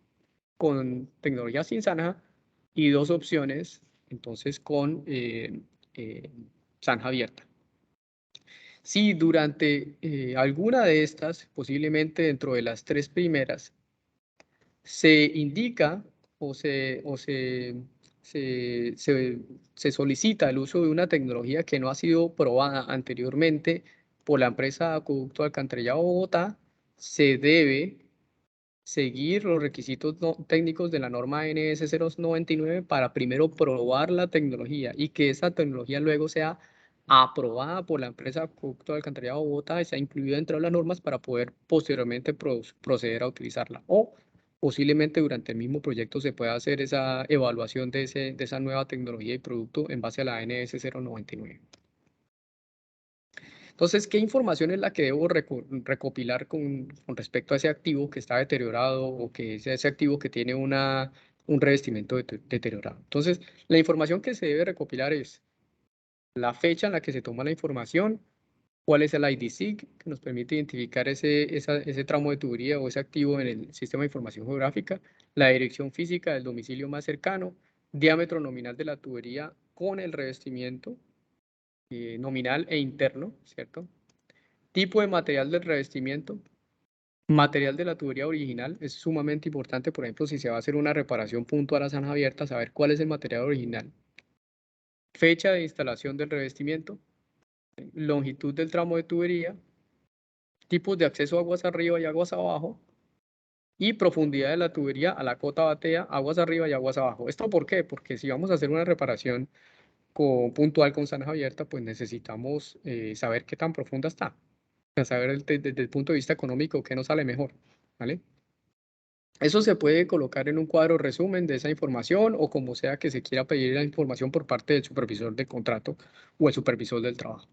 con tecnología sin zanja y 2 opciones entonces con zanja abierta. Si durante alguna de estas, posiblemente dentro de las 3 primeras, se indica o se solicita el uso de una tecnología que no ha sido probada anteriormente por la empresa Acueducto Alcantarillado Bogotá, se debe seguir los requisitos técnicos de la norma NS 099 para primero probar la tecnología y que esa tecnología luego sea aprobada por la empresa Acueducto de Alcantarillado de Bogotá, está incluida dentro de las normas para poder posteriormente proceder a utilizarla. O posiblemente durante el mismo proyecto se pueda hacer esa evaluación de esa nueva tecnología y producto en base a la ANS 099. Entonces, ¿qué información es la que debo recopilar con respecto a ese activo que está deteriorado o que es ese activo que tiene un revestimiento deteriorado? Entonces, la información que se debe recopilar es la fecha en la que se toma la información, cuál es el IDSIG, que nos permite identificar ese tramo de tubería o ese activo en el sistema de información geográfica, la dirección física del domicilio más cercano, diámetro nominal de la tubería con el revestimiento nominal e interno, ¿cierto? Tipo de material del revestimiento, material de la tubería original, es sumamente importante, por ejemplo, si se va a hacer una reparación puntual a zanja abierta, saber cuál es el material original. Fecha de instalación del revestimiento, longitud del tramo de tubería, tipos de acceso a aguas arriba y aguas abajo, y profundidad de la tubería a la cota batea, aguas arriba y aguas abajo. ¿Esto por qué? Porque si vamos a hacer una reparación puntual con zanja abierta, pues necesitamos saber qué tan profunda está, para saber desde el punto de vista económico qué nos sale mejor, ¿vale? Eso se puede colocar en un cuadro resumen de esa información o como sea que se quiera pedir la información por parte del supervisor del contrato o el supervisor del trabajo.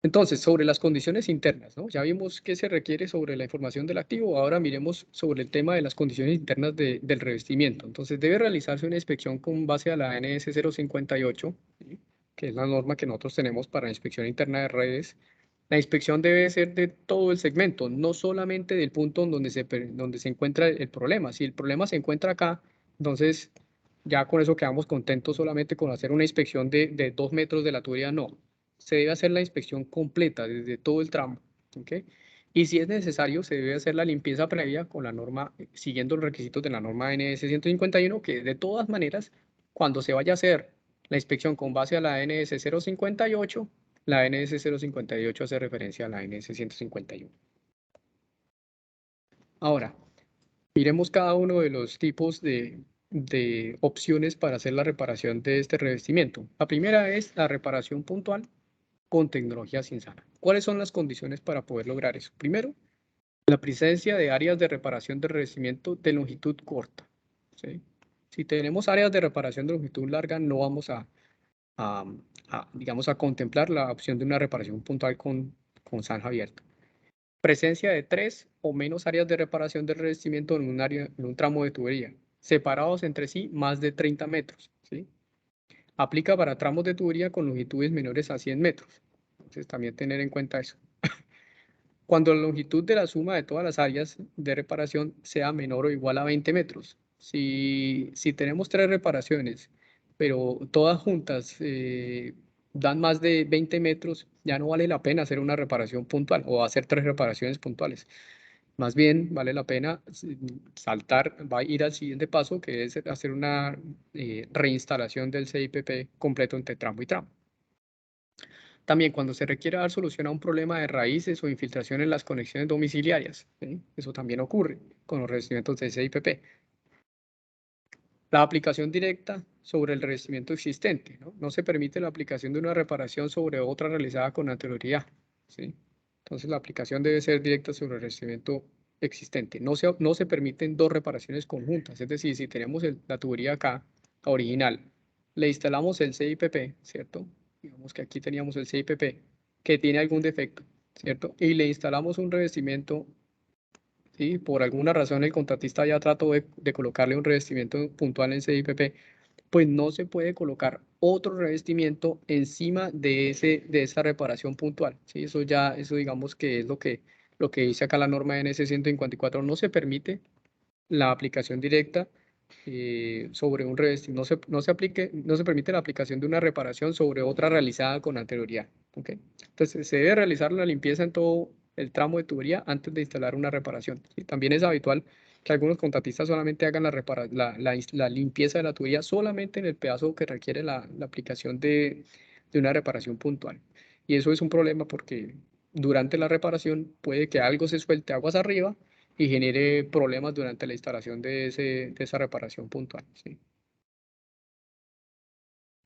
Entonces, sobre las condiciones internas, ¿no? Ya vimos qué se requiere sobre la información del activo, ahora miremos sobre el tema de las condiciones internas del revestimiento. Entonces, debe realizarse una inspección con base a la ANS 058, ¿sí? Que es la norma que nosotros tenemos para la inspección interna de redes. La inspección debe ser de todo el segmento, no solamente del punto donde se encuentra el problema. Si el problema se encuentra acá, entonces ya con eso quedamos contentos solamente con hacer una inspección de 2 metros de la tubería, no. Se debe hacer la inspección completa desde todo el tramo, ¿ok? Y si es necesario, se debe hacer la limpieza previa con la norma, siguiendo los requisitos de la norma NS 151, que de todas maneras, cuando se vaya a hacer la inspección con base a la NS 058, la NS 058 hace referencia a la NS 151. Ahora, miremos cada uno de los tipos de opciones para hacer la reparación de este revestimiento. La primera es la reparación puntual con tecnología Cinzana. ¿Cuáles son las condiciones para poder lograr eso? Primero, la presencia de áreas de reparación de revestimiento de longitud corta, ¿sí? Si tenemos áreas de reparación de longitud larga, no vamos digamos, a contemplar la opción de una reparación puntual con zanja abierta. Presencia de 3 o menos áreas de reparación del revestimiento en un tramo de tubería, separados entre sí más de 30 metros, ¿sí? Aplica para tramos de tubería con longitudes menores a 100 metros. Entonces, también tener en cuenta eso. Cuando la longitud de la suma de todas las áreas de reparación sea menor o igual a 20 metros. Si tenemos 3 reparaciones, pero todas juntas dan más de 20 metros, ya no vale la pena hacer una reparación puntual o hacer 3 reparaciones puntuales. Más bien vale la pena saltar, va a ir al siguiente paso, que es hacer una reinstalación del CIPP completo entre tramo y tramo. También cuando se requiere dar solución a un problema de raíces o infiltración en las conexiones domiciliarias, ¿sí? Eso también ocurre con los revestimientos de CIPP. La aplicación directa sobre el revestimiento existente, ¿no? No se permite la aplicación de una reparación sobre otra realizada con anterioridad, ¿sí? Entonces la aplicación debe ser directa sobre el revestimiento existente. No se permiten dos reparaciones conjuntas, es decir, si tenemos la tubería acá, original, le instalamos el CIPP, ¿cierto? Digamos que aquí teníamos el CIPP que tiene algún defecto, ¿cierto? Y le instalamos un revestimiento, ¿sí? Por alguna razón el contratista ya trató de colocarle un revestimiento puntual en CIPP, pues no se puede colocar otro revestimiento encima de esa reparación puntual, ¿sí? Eso digamos que es lo que dice acá la norma NS 154, no se permite la aplicación directa sobre un revestimiento, no se permite la aplicación de una reparación sobre otra realizada con anterioridad, ¿ok? Entonces se debe realizar la limpieza en todo el tramo de tubería antes de instalar una reparación, ¿sí? También es habitual que algunos contratistas solamente hagan la limpieza de la tubería solamente en el pedazo que requiere la aplicación de una reparación puntual. Y eso es un problema porque durante la reparación puede que algo se suelte aguas arriba y genere problemas durante la instalación de esa reparación puntual, ¿sí?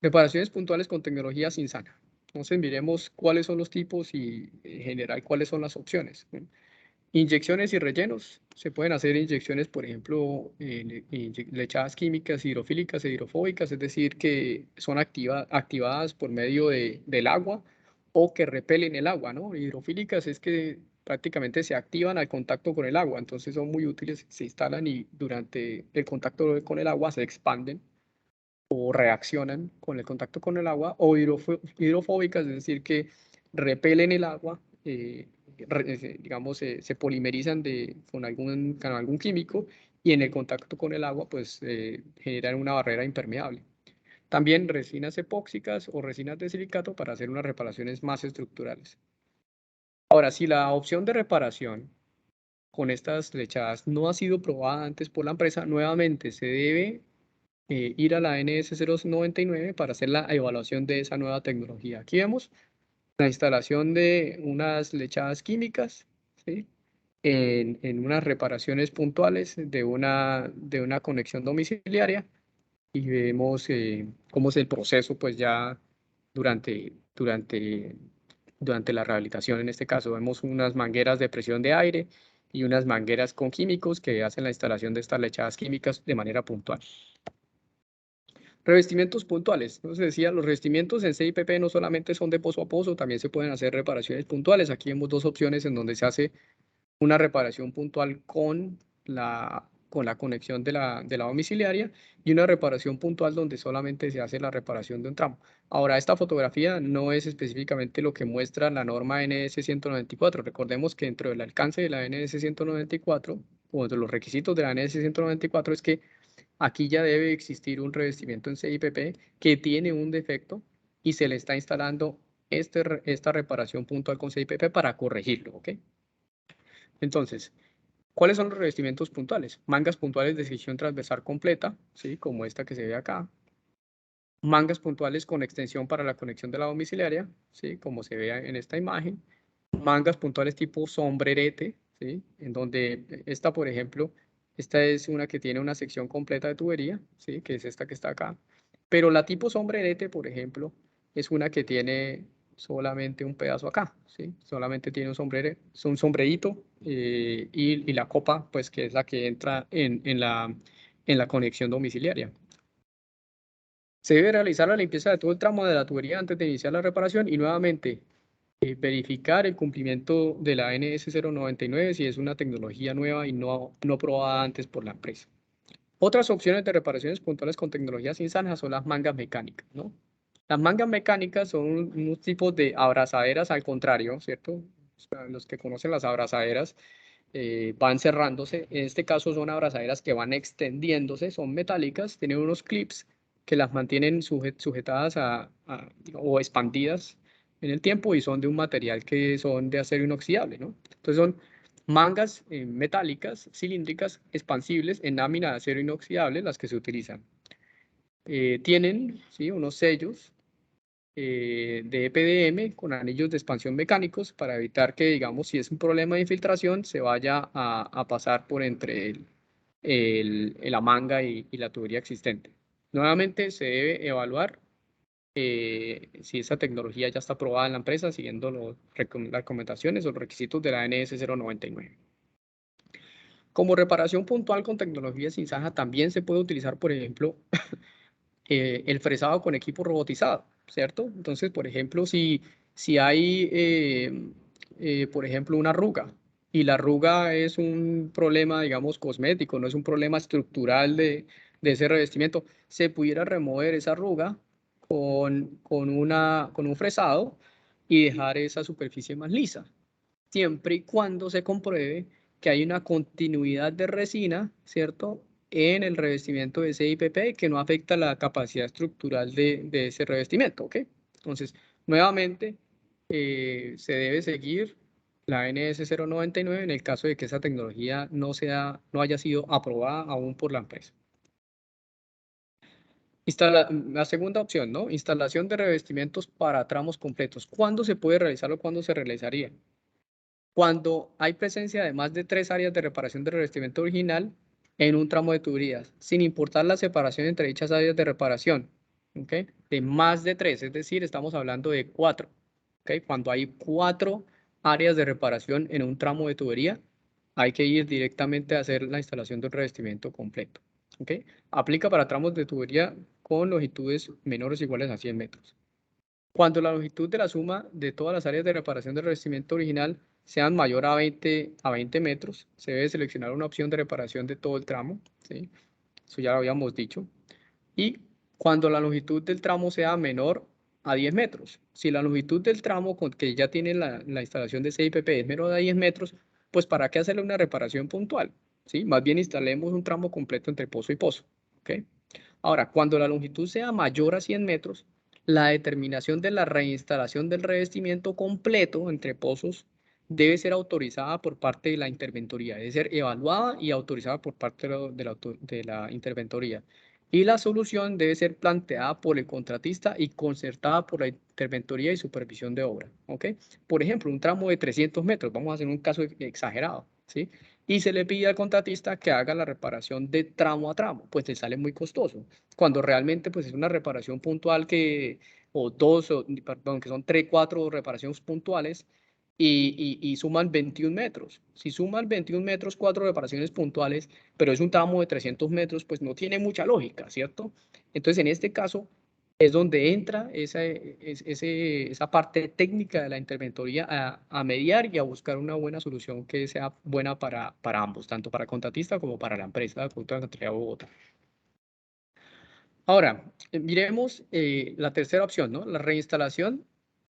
Reparaciones puntuales con tecnología Cinsana. Entonces miremos cuáles son los tipos y en general cuáles son las opciones. Inyecciones y rellenos. Se pueden hacer inyecciones, por ejemplo, lechadas químicas hidrofílicas e hidrofóbicas, es decir, que son activadas por medio del agua o que repelen el agua, ¿no? Hidrofílicas es que prácticamente se activan al contacto con el agua, entonces son muy útiles, se instalan y durante el contacto con el agua se expanden o reaccionan con el contacto con el agua, o hidrofóbicas, es decir, que repelen el agua, digamos, se polimerizan con algún químico y en el contacto con el agua, pues generan una barrera impermeable. También resinas epóxicas o resinas de silicato para hacer unas reparaciones más estructurales. Ahora, si la opción de reparación con estas lechadas no ha sido probada antes por la empresa, nuevamente se debe ir a la NS099 para hacer la evaluación de esa nueva tecnología. Aquí vemos la instalación de unas lechadas químicas, ¿sí? en unas reparaciones puntuales de una conexión domiciliaria y vemos cómo es el proceso pues ya durante la rehabilitación. En este caso vemos unas mangueras de presión de aire y unas mangueras con químicos que hacen la instalación de estas lechadas químicas de manera puntual. Revestimientos puntuales. Entonces decía, los revestimientos en CIPP no solamente son de pozo a pozo, también se pueden hacer reparaciones puntuales. Aquí vemos dos opciones en donde se hace una reparación puntual con la conexión de la domiciliaria y una reparación puntual donde solamente se hace la reparación de un tramo. Ahora, esta fotografía no es específicamente lo que muestra la norma NS 194. Recordemos que dentro del alcance de la NS 194, o de los requisitos de la NS 194, es que aquí ya debe existir un revestimiento en CIPP que tiene un defecto y se le está instalando esta reparación puntual con CIPP para corregirlo, ¿ok? Entonces, ¿cuáles son los revestimientos puntuales? Mangas puntuales de sección transversal completa, ¿sí? Como esta que se ve acá. Mangas puntuales con extensión para la conexión de la domiciliaria, ¿sí? Como se ve en esta imagen. Mangas puntuales tipo sombrerete, ¿sí? En donde esta, por ejemplo, esta es una que tiene una sección completa de tubería, ¿sí? Que es esta que está acá. Pero la tipo sombrerete, por ejemplo, es una que tiene solamente un pedazo acá, ¿sí? Solamente tiene un sombrerito y la copa, pues que es la que entra en la conexión domiciliaria. Se debe realizar la limpieza de todo el tramo de la tubería antes de iniciar la reparación y nuevamente verificar el cumplimiento de la NS099 si es una tecnología nueva y no probada antes por la empresa. Otras opciones de reparaciones puntuales con tecnología Cinsana son las mangas mecánicas, ¿no? Las mangas mecánicas son unos tipos de abrazaderas al contrario, ¿cierto? O sea, los que conocen las abrazaderas van cerrándose. En este caso son abrazaderas que van extendiéndose, son metálicas, tienen unos clips que las mantienen sujetadas o expandidas en el tiempo y son de un material que son de acero inoxidable, ¿no? Entonces son mangas metálicas, cilíndricas, expansibles en lámina de acero inoxidable, las que se utilizan. Tienen, ¿sí?, unos sellos de EPDM con anillos de expansión mecánicos para evitar que, digamos, si es un problema de infiltración, se vaya a pasar por entre la manga y la tubería existente. Nuevamente se debe evaluar si esa tecnología ya está aprobada en la empresa siguiendo las recomendaciones o los requisitos de la NS 099. Como reparación puntual con tecnología Cinsana también se puede utilizar, por ejemplo, el fresado con equipo robotizado, ¿cierto? Entonces, por ejemplo, si hay, por ejemplo, una arruga y la arruga es un problema, digamos, cosmético, no es un problema estructural de ese revestimiento, se pudiera remover esa arruga con un fresado y dejar esa superficie más lisa, siempre y cuando se compruebe que hay una continuidad de resina, ¿cierto?, en el revestimiento de ese IPP que no afecta la capacidad estructural de ese revestimiento, ¿ok? Entonces, nuevamente, se debe seguir la NS099 en el caso de que esa tecnología no haya sido aprobada aún por la empresa. La segunda opción, ¿no? Instalación de revestimientos para tramos completos. ¿Cuándo se puede realizar o cuándo se realizaría? Cuando hay presencia de más de 3 áreas de reparación de revestimiento original en un tramo de tuberías, sin importar la separación entre dichas áreas de reparación. ¿okay? De más de 3, es decir, estamos hablando de 4. ¿Okay? Cuando hay 4 áreas de reparación en un tramo de tubería, hay que ir directamente a hacer la instalación del revestimiento completo. ¿Okay? Aplica para tramos de tubería con longitudes menores o iguales a 100 metros. Cuando la longitud de la suma de todas las áreas de reparación del revestimiento original sean mayor a 20 metros, se debe seleccionar una opción de reparación de todo el tramo, ¿sí? Eso ya lo habíamos dicho. Y cuando la longitud del tramo sea menor a 10 metros. Si la longitud del tramo que ya tiene la instalación de CIPP es menor a 10 metros, pues ¿para qué hacerle una reparación puntual? ¿Sí? Más bien instalemos un tramo completo entre pozo y pozo. ¿Okay? Ahora, cuando la longitud sea mayor a 100 metros, la determinación de la reinstalación del revestimiento completo entre pozos debe ser autorizada por parte de la interventoría, debe ser evaluada y autorizada por parte de la interventoría. Y la solución debe ser planteada por el contratista y concertada por la interventoría y supervisión de obra. ¿Okay? Por ejemplo, un tramo de 300 metros, vamos a hacer un caso exagerado, ¿sí? Y se le pide al contratista que haga la reparación de tramo a tramo, pues le sale muy costoso, cuando realmente pues es una reparación puntual perdón, que son 3, 4 reparaciones puntuales y suman 21 metros. Si suman 21 metros, 4 reparaciones puntuales, pero es un tramo de 300 metros, pues no tiene mucha lógica, ¿cierto? Entonces, en este caso, es donde entra esa parte técnica de la interventoría a mediar y a buscar una buena solución que sea buena para ambos, tanto para el contratista como para la empresa de Contraloría de Bogotá. Ahora, miremos la tercera opción, ¿no? La reinstalación,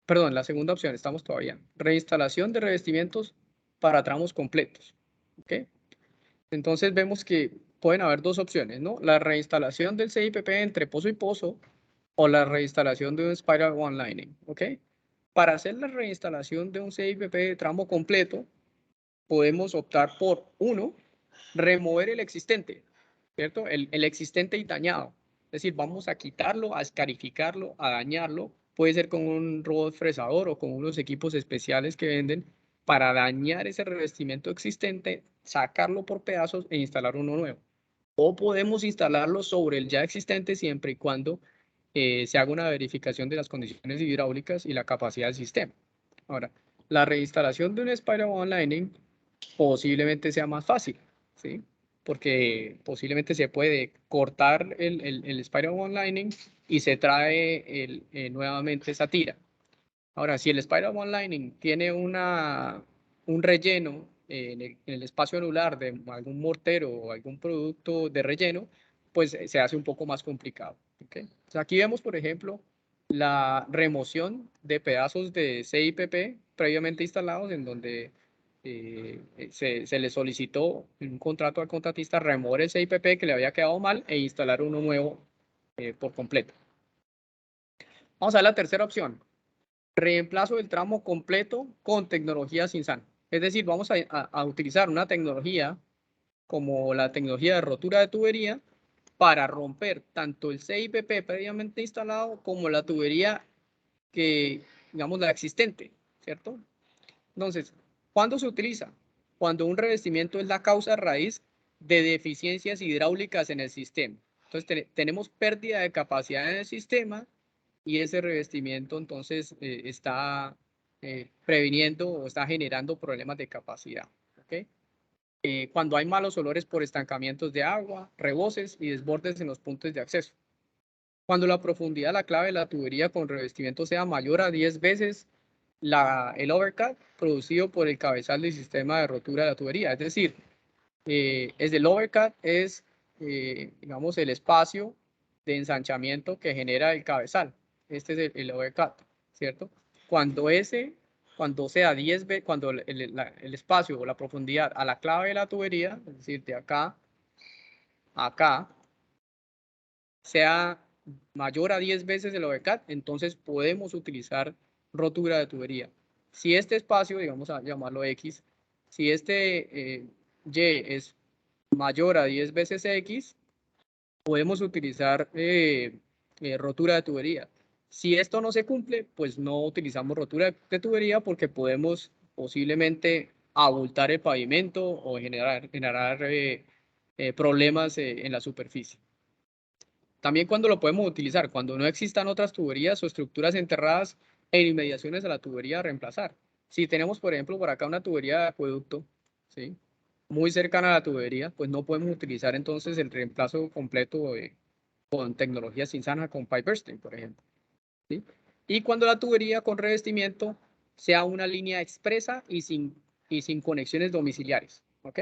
perdón, la segunda opción, estamos todavía. Reinstalación de revestimientos para tramos completos, ¿ok? Entonces vemos que pueden haber dos opciones, ¿no? La reinstalación del CIPP entre pozo y pozo o la reinstalación de un Spiral One Lining, ¿ok? Para hacer la reinstalación de un CIPP de tramo completo, podemos optar por, uno, remover el existente, ¿cierto? El existente y dañado. Es decir, vamos a quitarlo, a escarificarlo, a dañarlo. Puede ser con un robot fresador o con unos equipos especiales que venden para dañar ese revestimiento existente, sacarlo por pedazos e instalar uno nuevo. O podemos instalarlo sobre el ya existente siempre y cuando se haga una verificación de las condiciones hidráulicas y la capacidad del sistema. Ahora, la reinstalación de un Spiral One Lining posiblemente sea más fácil, ¿sí? Porque posiblemente se puede cortar el Spiral One Lining y se trae nuevamente esa tira. Ahora, si el Spiral One Lining tiene un relleno en el espacio anular de algún mortero o algún producto de relleno, pues se hace un poco más complicado. ¿Okay? Entonces, aquí vemos, por ejemplo, la remoción de pedazos de CIPP previamente instalados en donde se le solicitó en un contrato al contratista remover el CIPP que le había quedado mal e instalar uno nuevo por completo. Vamos a ver la tercera opción. Reemplazo del tramo completo con tecnología Cinsan. Es decir, vamos a utilizar una tecnología como la tecnología de rotura de tubería para romper tanto el CIPP previamente instalado como la tubería que, digamos, la existente, ¿cierto? Entonces, ¿cuándo se utiliza? Cuando un revestimiento es la causa raíz de deficiencias hidráulicas en el sistema. Entonces, tenemos pérdida de capacidad en el sistema y ese revestimiento entonces está previniendo o está generando problemas de capacidad. ¿Okay? Cuando hay malos olores por estancamientos de agua, reboses y desbordes en los puntos de acceso. Cuando la profundidad de la clave de la tubería con revestimiento sea mayor a 10 veces el overcut producido por el cabezal del sistema de rotura de la tubería. Es decir, el overcut es, digamos, el espacio de ensanchamiento que genera el cabezal. Este es el overcut, ¿cierto? Cuando sea 10 veces, cuando el espacio o la profundidad a la clave de la tubería, es decir, de acá a acá, sea mayor a 10 veces el overcut, entonces podemos utilizar rotura de tubería. Si este espacio, digamos a llamarlo X, si este Y es mayor a 10 veces X, podemos utilizar rotura de tubería. Si esto no se cumple, pues no utilizamos rotura de tubería porque podemos posiblemente abultar el pavimento o generar problemas en la superficie. También cuando lo podemos utilizar, cuando no existan otras tuberías o estructuras enterradas en inmediaciones a la tubería a reemplazar. Si tenemos, por ejemplo, por acá una tubería de acueducto, ¿sí?, muy cercana a la tubería, pues no podemos utilizar entonces el reemplazo completo con tecnología sin zanja, con pipe bursting, por ejemplo, ¿sí? Y cuando la tubería con revestimiento sea una línea expresa y sin conexiones domiciliares, ¿ok?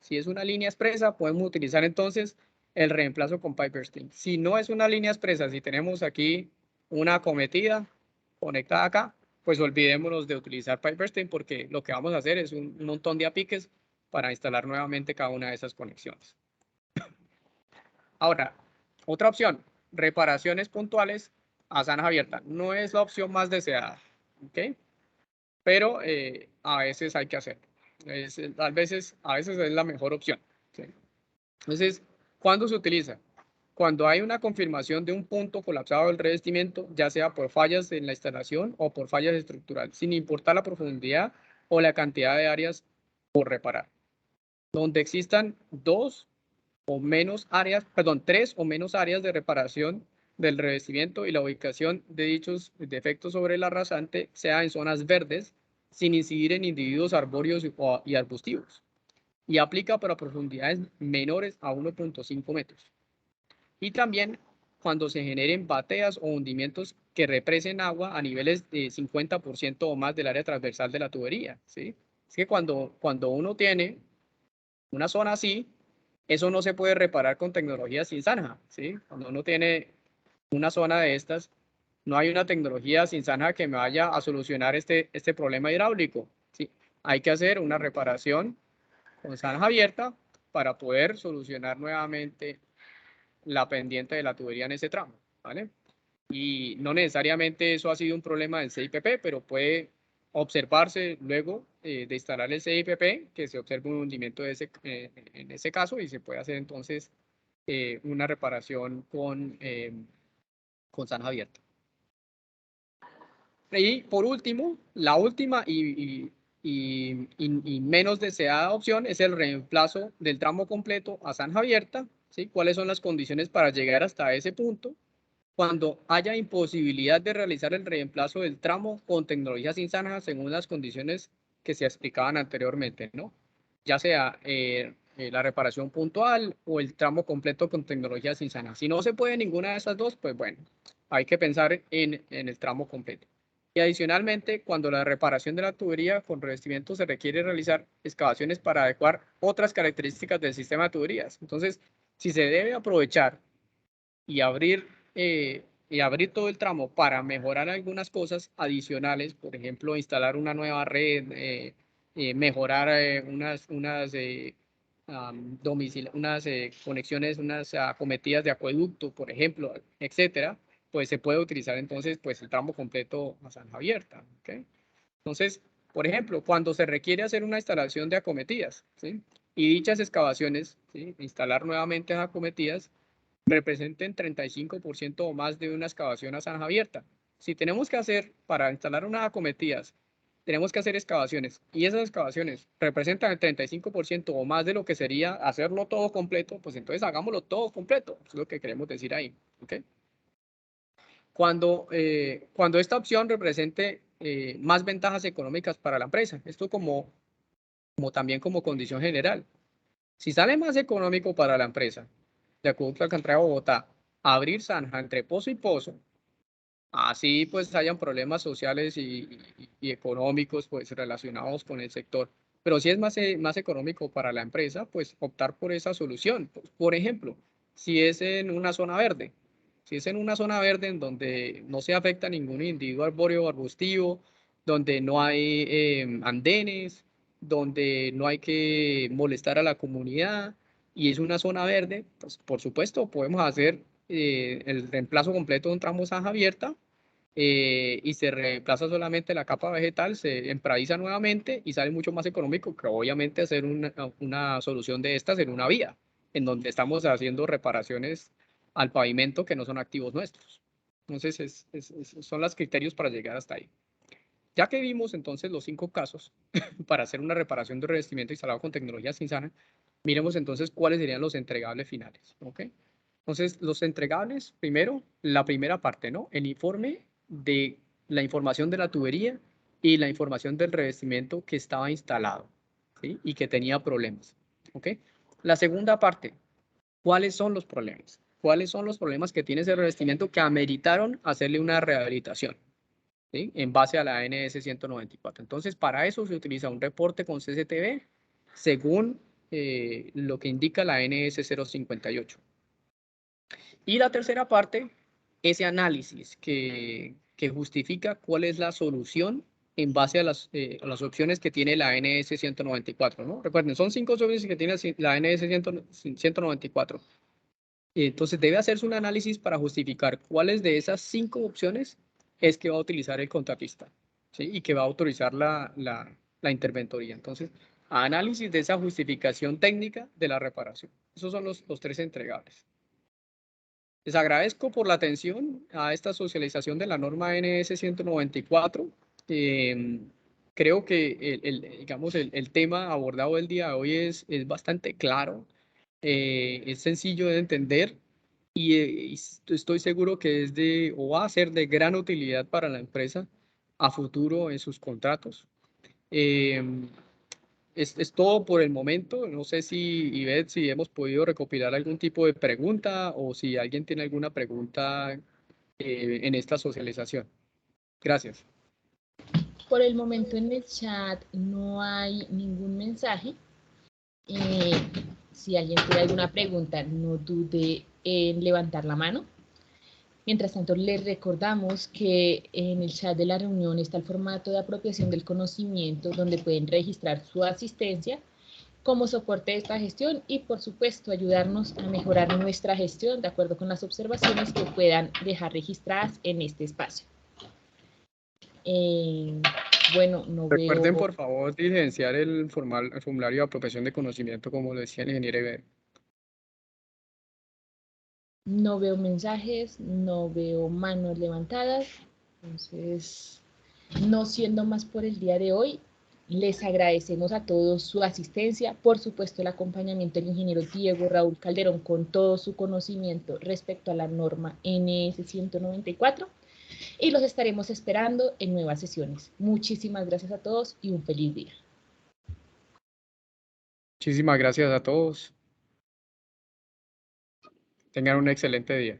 Si es una línea expresa, podemos utilizar entonces el reemplazo con pipe bursting. Si no es una línea expresa, si tenemos aquí una acometida conectada acá, pues olvidémonos de utilizar pipe bursting, porque lo que vamos a hacer es un montón de apiques para instalar nuevamente cada una de esas conexiones. Ahora, otra opción, reparaciones puntuales a zanja abierta. No es la opción más deseada, ¿ok? Pero a veces hay que hacerlo. A veces es la mejor opción, ¿sí? Entonces, ¿cuándo se utiliza? Cuando hay una confirmación de un punto colapsado del revestimiento, ya sea por fallas en la instalación o por fallas estructurales, sin importar la profundidad o la cantidad de áreas por reparar. Donde existan tres o menos áreas de reparación del revestimiento y la ubicación de dichos defectos sobre el arrasante sea en zonas verdes, sin incidir en individuos arbóreos y arbustivos. Y aplica para profundidades menores a 1.5 metros. Y también cuando se generen bateas o hundimientos que represen agua a niveles de 50% o más del área transversal de la tubería, ¿sí? Es que cuando uno tiene una zona así, eso no se puede reparar con tecnología sin zanja, ¿sí? Cuando uno tiene una zona de estas, no hay una tecnología sin zanja que me vaya a solucionar este problema hidráulico, ¿sí? Hay que hacer una reparación con zanja abierta para poder solucionar nuevamente la pendiente de la tubería en ese tramo, ¿vale? Y no necesariamente eso ha sido un problema del CIPP, pero puede observarse luego de instalar el CIPP, que se observe un hundimiento en ese caso y se puede hacer entonces una reparación con zanja abierta. Y por último, la última y menos deseada opción es el reemplazo del tramo completo a zanja abierta, ¿sí? ¿Cuáles son las condiciones para llegar hasta ese punto? Cuando haya imposibilidad de realizar el reemplazo del tramo con tecnología sin zanja según las condiciones que se explicaban anteriormente, ¿no? Ya sea la reparación puntual o el tramo completo con tecnología sin zanja. Si no se puede ninguna de esas dos, pues bueno, hay que pensar en el tramo completo. Y adicionalmente, cuando la reparación de la tubería con revestimiento se requiere realizar excavaciones para adecuar otras características del sistema de tuberías. Entonces, si se debe aprovechar y abrir todo el tramo para mejorar algunas cosas adicionales, por ejemplo, instalar una nueva red, mejorar unas conexiones, unas acometidas de acueducto, por ejemplo, etcétera, pues se puede utilizar entonces pues el tramo completo a zanja abierta, ¿okay? Entonces, por ejemplo, cuando se requiere hacer una instalación de acometidas, ¿sí? Y dichas excavaciones, ¿sí?, instalar nuevamente las acometidas, representen 35% o más de una excavación a zanja abierta. Si tenemos que hacer, para instalar unas acometidas, tenemos que hacer excavaciones y esas excavaciones representan el 35% o más de lo que sería hacerlo todo completo, pues entonces hagámoslo todo completo. Eso es lo que queremos decir ahí, ¿ok? Cuando esta opción represente más ventajas económicas para la empresa, esto también como condición general. Si sale más económico para la empresa, de Acueducto Alcantara de Bogotá, abrir zanja entre pozo y pozo, así pues hayan problemas sociales y económicos pues relacionados con el sector. Pero si es más económico para la empresa, pues optar por esa solución. Por ejemplo, si es en una zona verde, si es en una zona verde en donde no se afecta ningún individuo arbóreo o arbustivo, donde no hay andenes, donde no hay que molestar a la comunidad y es una zona verde, pues por supuesto podemos hacer el reemplazo completo de un tramo zanja abierta y se reemplaza solamente la capa vegetal, se empradiza nuevamente y sale mucho más económico que obviamente hacer una solución de estas en una vía, en donde estamos haciendo reparaciones al pavimento que no son activos nuestros. Entonces, son los criterios para llegar hasta ahí. Ya que vimos entonces los 5 casos para hacer una reparación de revestimiento instalado con tecnología Cinzana, miremos entonces cuáles serían los entregables finales. ¿Okay? Entonces, los entregables, primero, la primera parte, ¿no? El informe de la información de la tubería y la información del revestimiento que estaba instalado, ¿sí? Y que tenía problemas, ¿ok? La segunda parte, ¿cuáles son los problemas? ¿Cuáles son los problemas que tiene ese revestimiento que ameritaron hacerle una rehabilitación? ¿Sí? En base a la ANS 194. Entonces, para eso se utiliza un reporte con CCTV según lo que indica la ANS 058. Y la tercera parte, ese análisis que justifica cuál es la solución en base a las opciones que tiene la ANS 194, ¿no? Recuerden, son 5 opciones que tiene la ANS 194. Entonces debe hacerse un análisis para justificar cuáles de esas 5 opciones es que va a utilizar el contratista, ¿sí? Y que va a autorizar la interventoría. Entonces, análisis de esa justificación técnica de la reparación. Esos son los 3 entregables. Les agradezco por la atención a esta socialización de la norma NS 194. Creo que digamos, el tema abordado el día de hoy es bastante claro, es sencillo de entender y estoy seguro que es o va a ser de gran utilidad para la empresa a futuro en sus contratos. Es todo por el momento. No sé si, Ivette, si hemos podido recopilar algún tipo de pregunta o si alguien tiene alguna pregunta en esta socialización. Gracias. Por el momento en el chat no hay ningún mensaje. Eh, si alguien tiene alguna pregunta, no dude en levantar la mano. Mientras tanto, les recordamos que en el chat de la reunión está el formato de apropiación del conocimiento donde pueden registrar su asistencia como soporte de esta gestión y, por supuesto, ayudarnos a mejorar nuestra gestión de acuerdo con las observaciones que puedan dejar registradas en este espacio. Bueno, no Recuerden, veo... por favor, diligenciar el formulario de apropiación de conocimiento, como lo decía el ingeniero Ivette. No veo mensajes, no veo manos levantadas. Entonces, no siendo más por el día de hoy, les agradecemos a todos su asistencia, por supuesto el acompañamiento del ingeniero Diego Raúl Calderón con todo su conocimiento respecto a la norma NS 194 y los estaremos esperando en nuevas sesiones. Muchísimas gracias a todos y un feliz día. Muchísimas gracias a todos. Tengan un excelente día.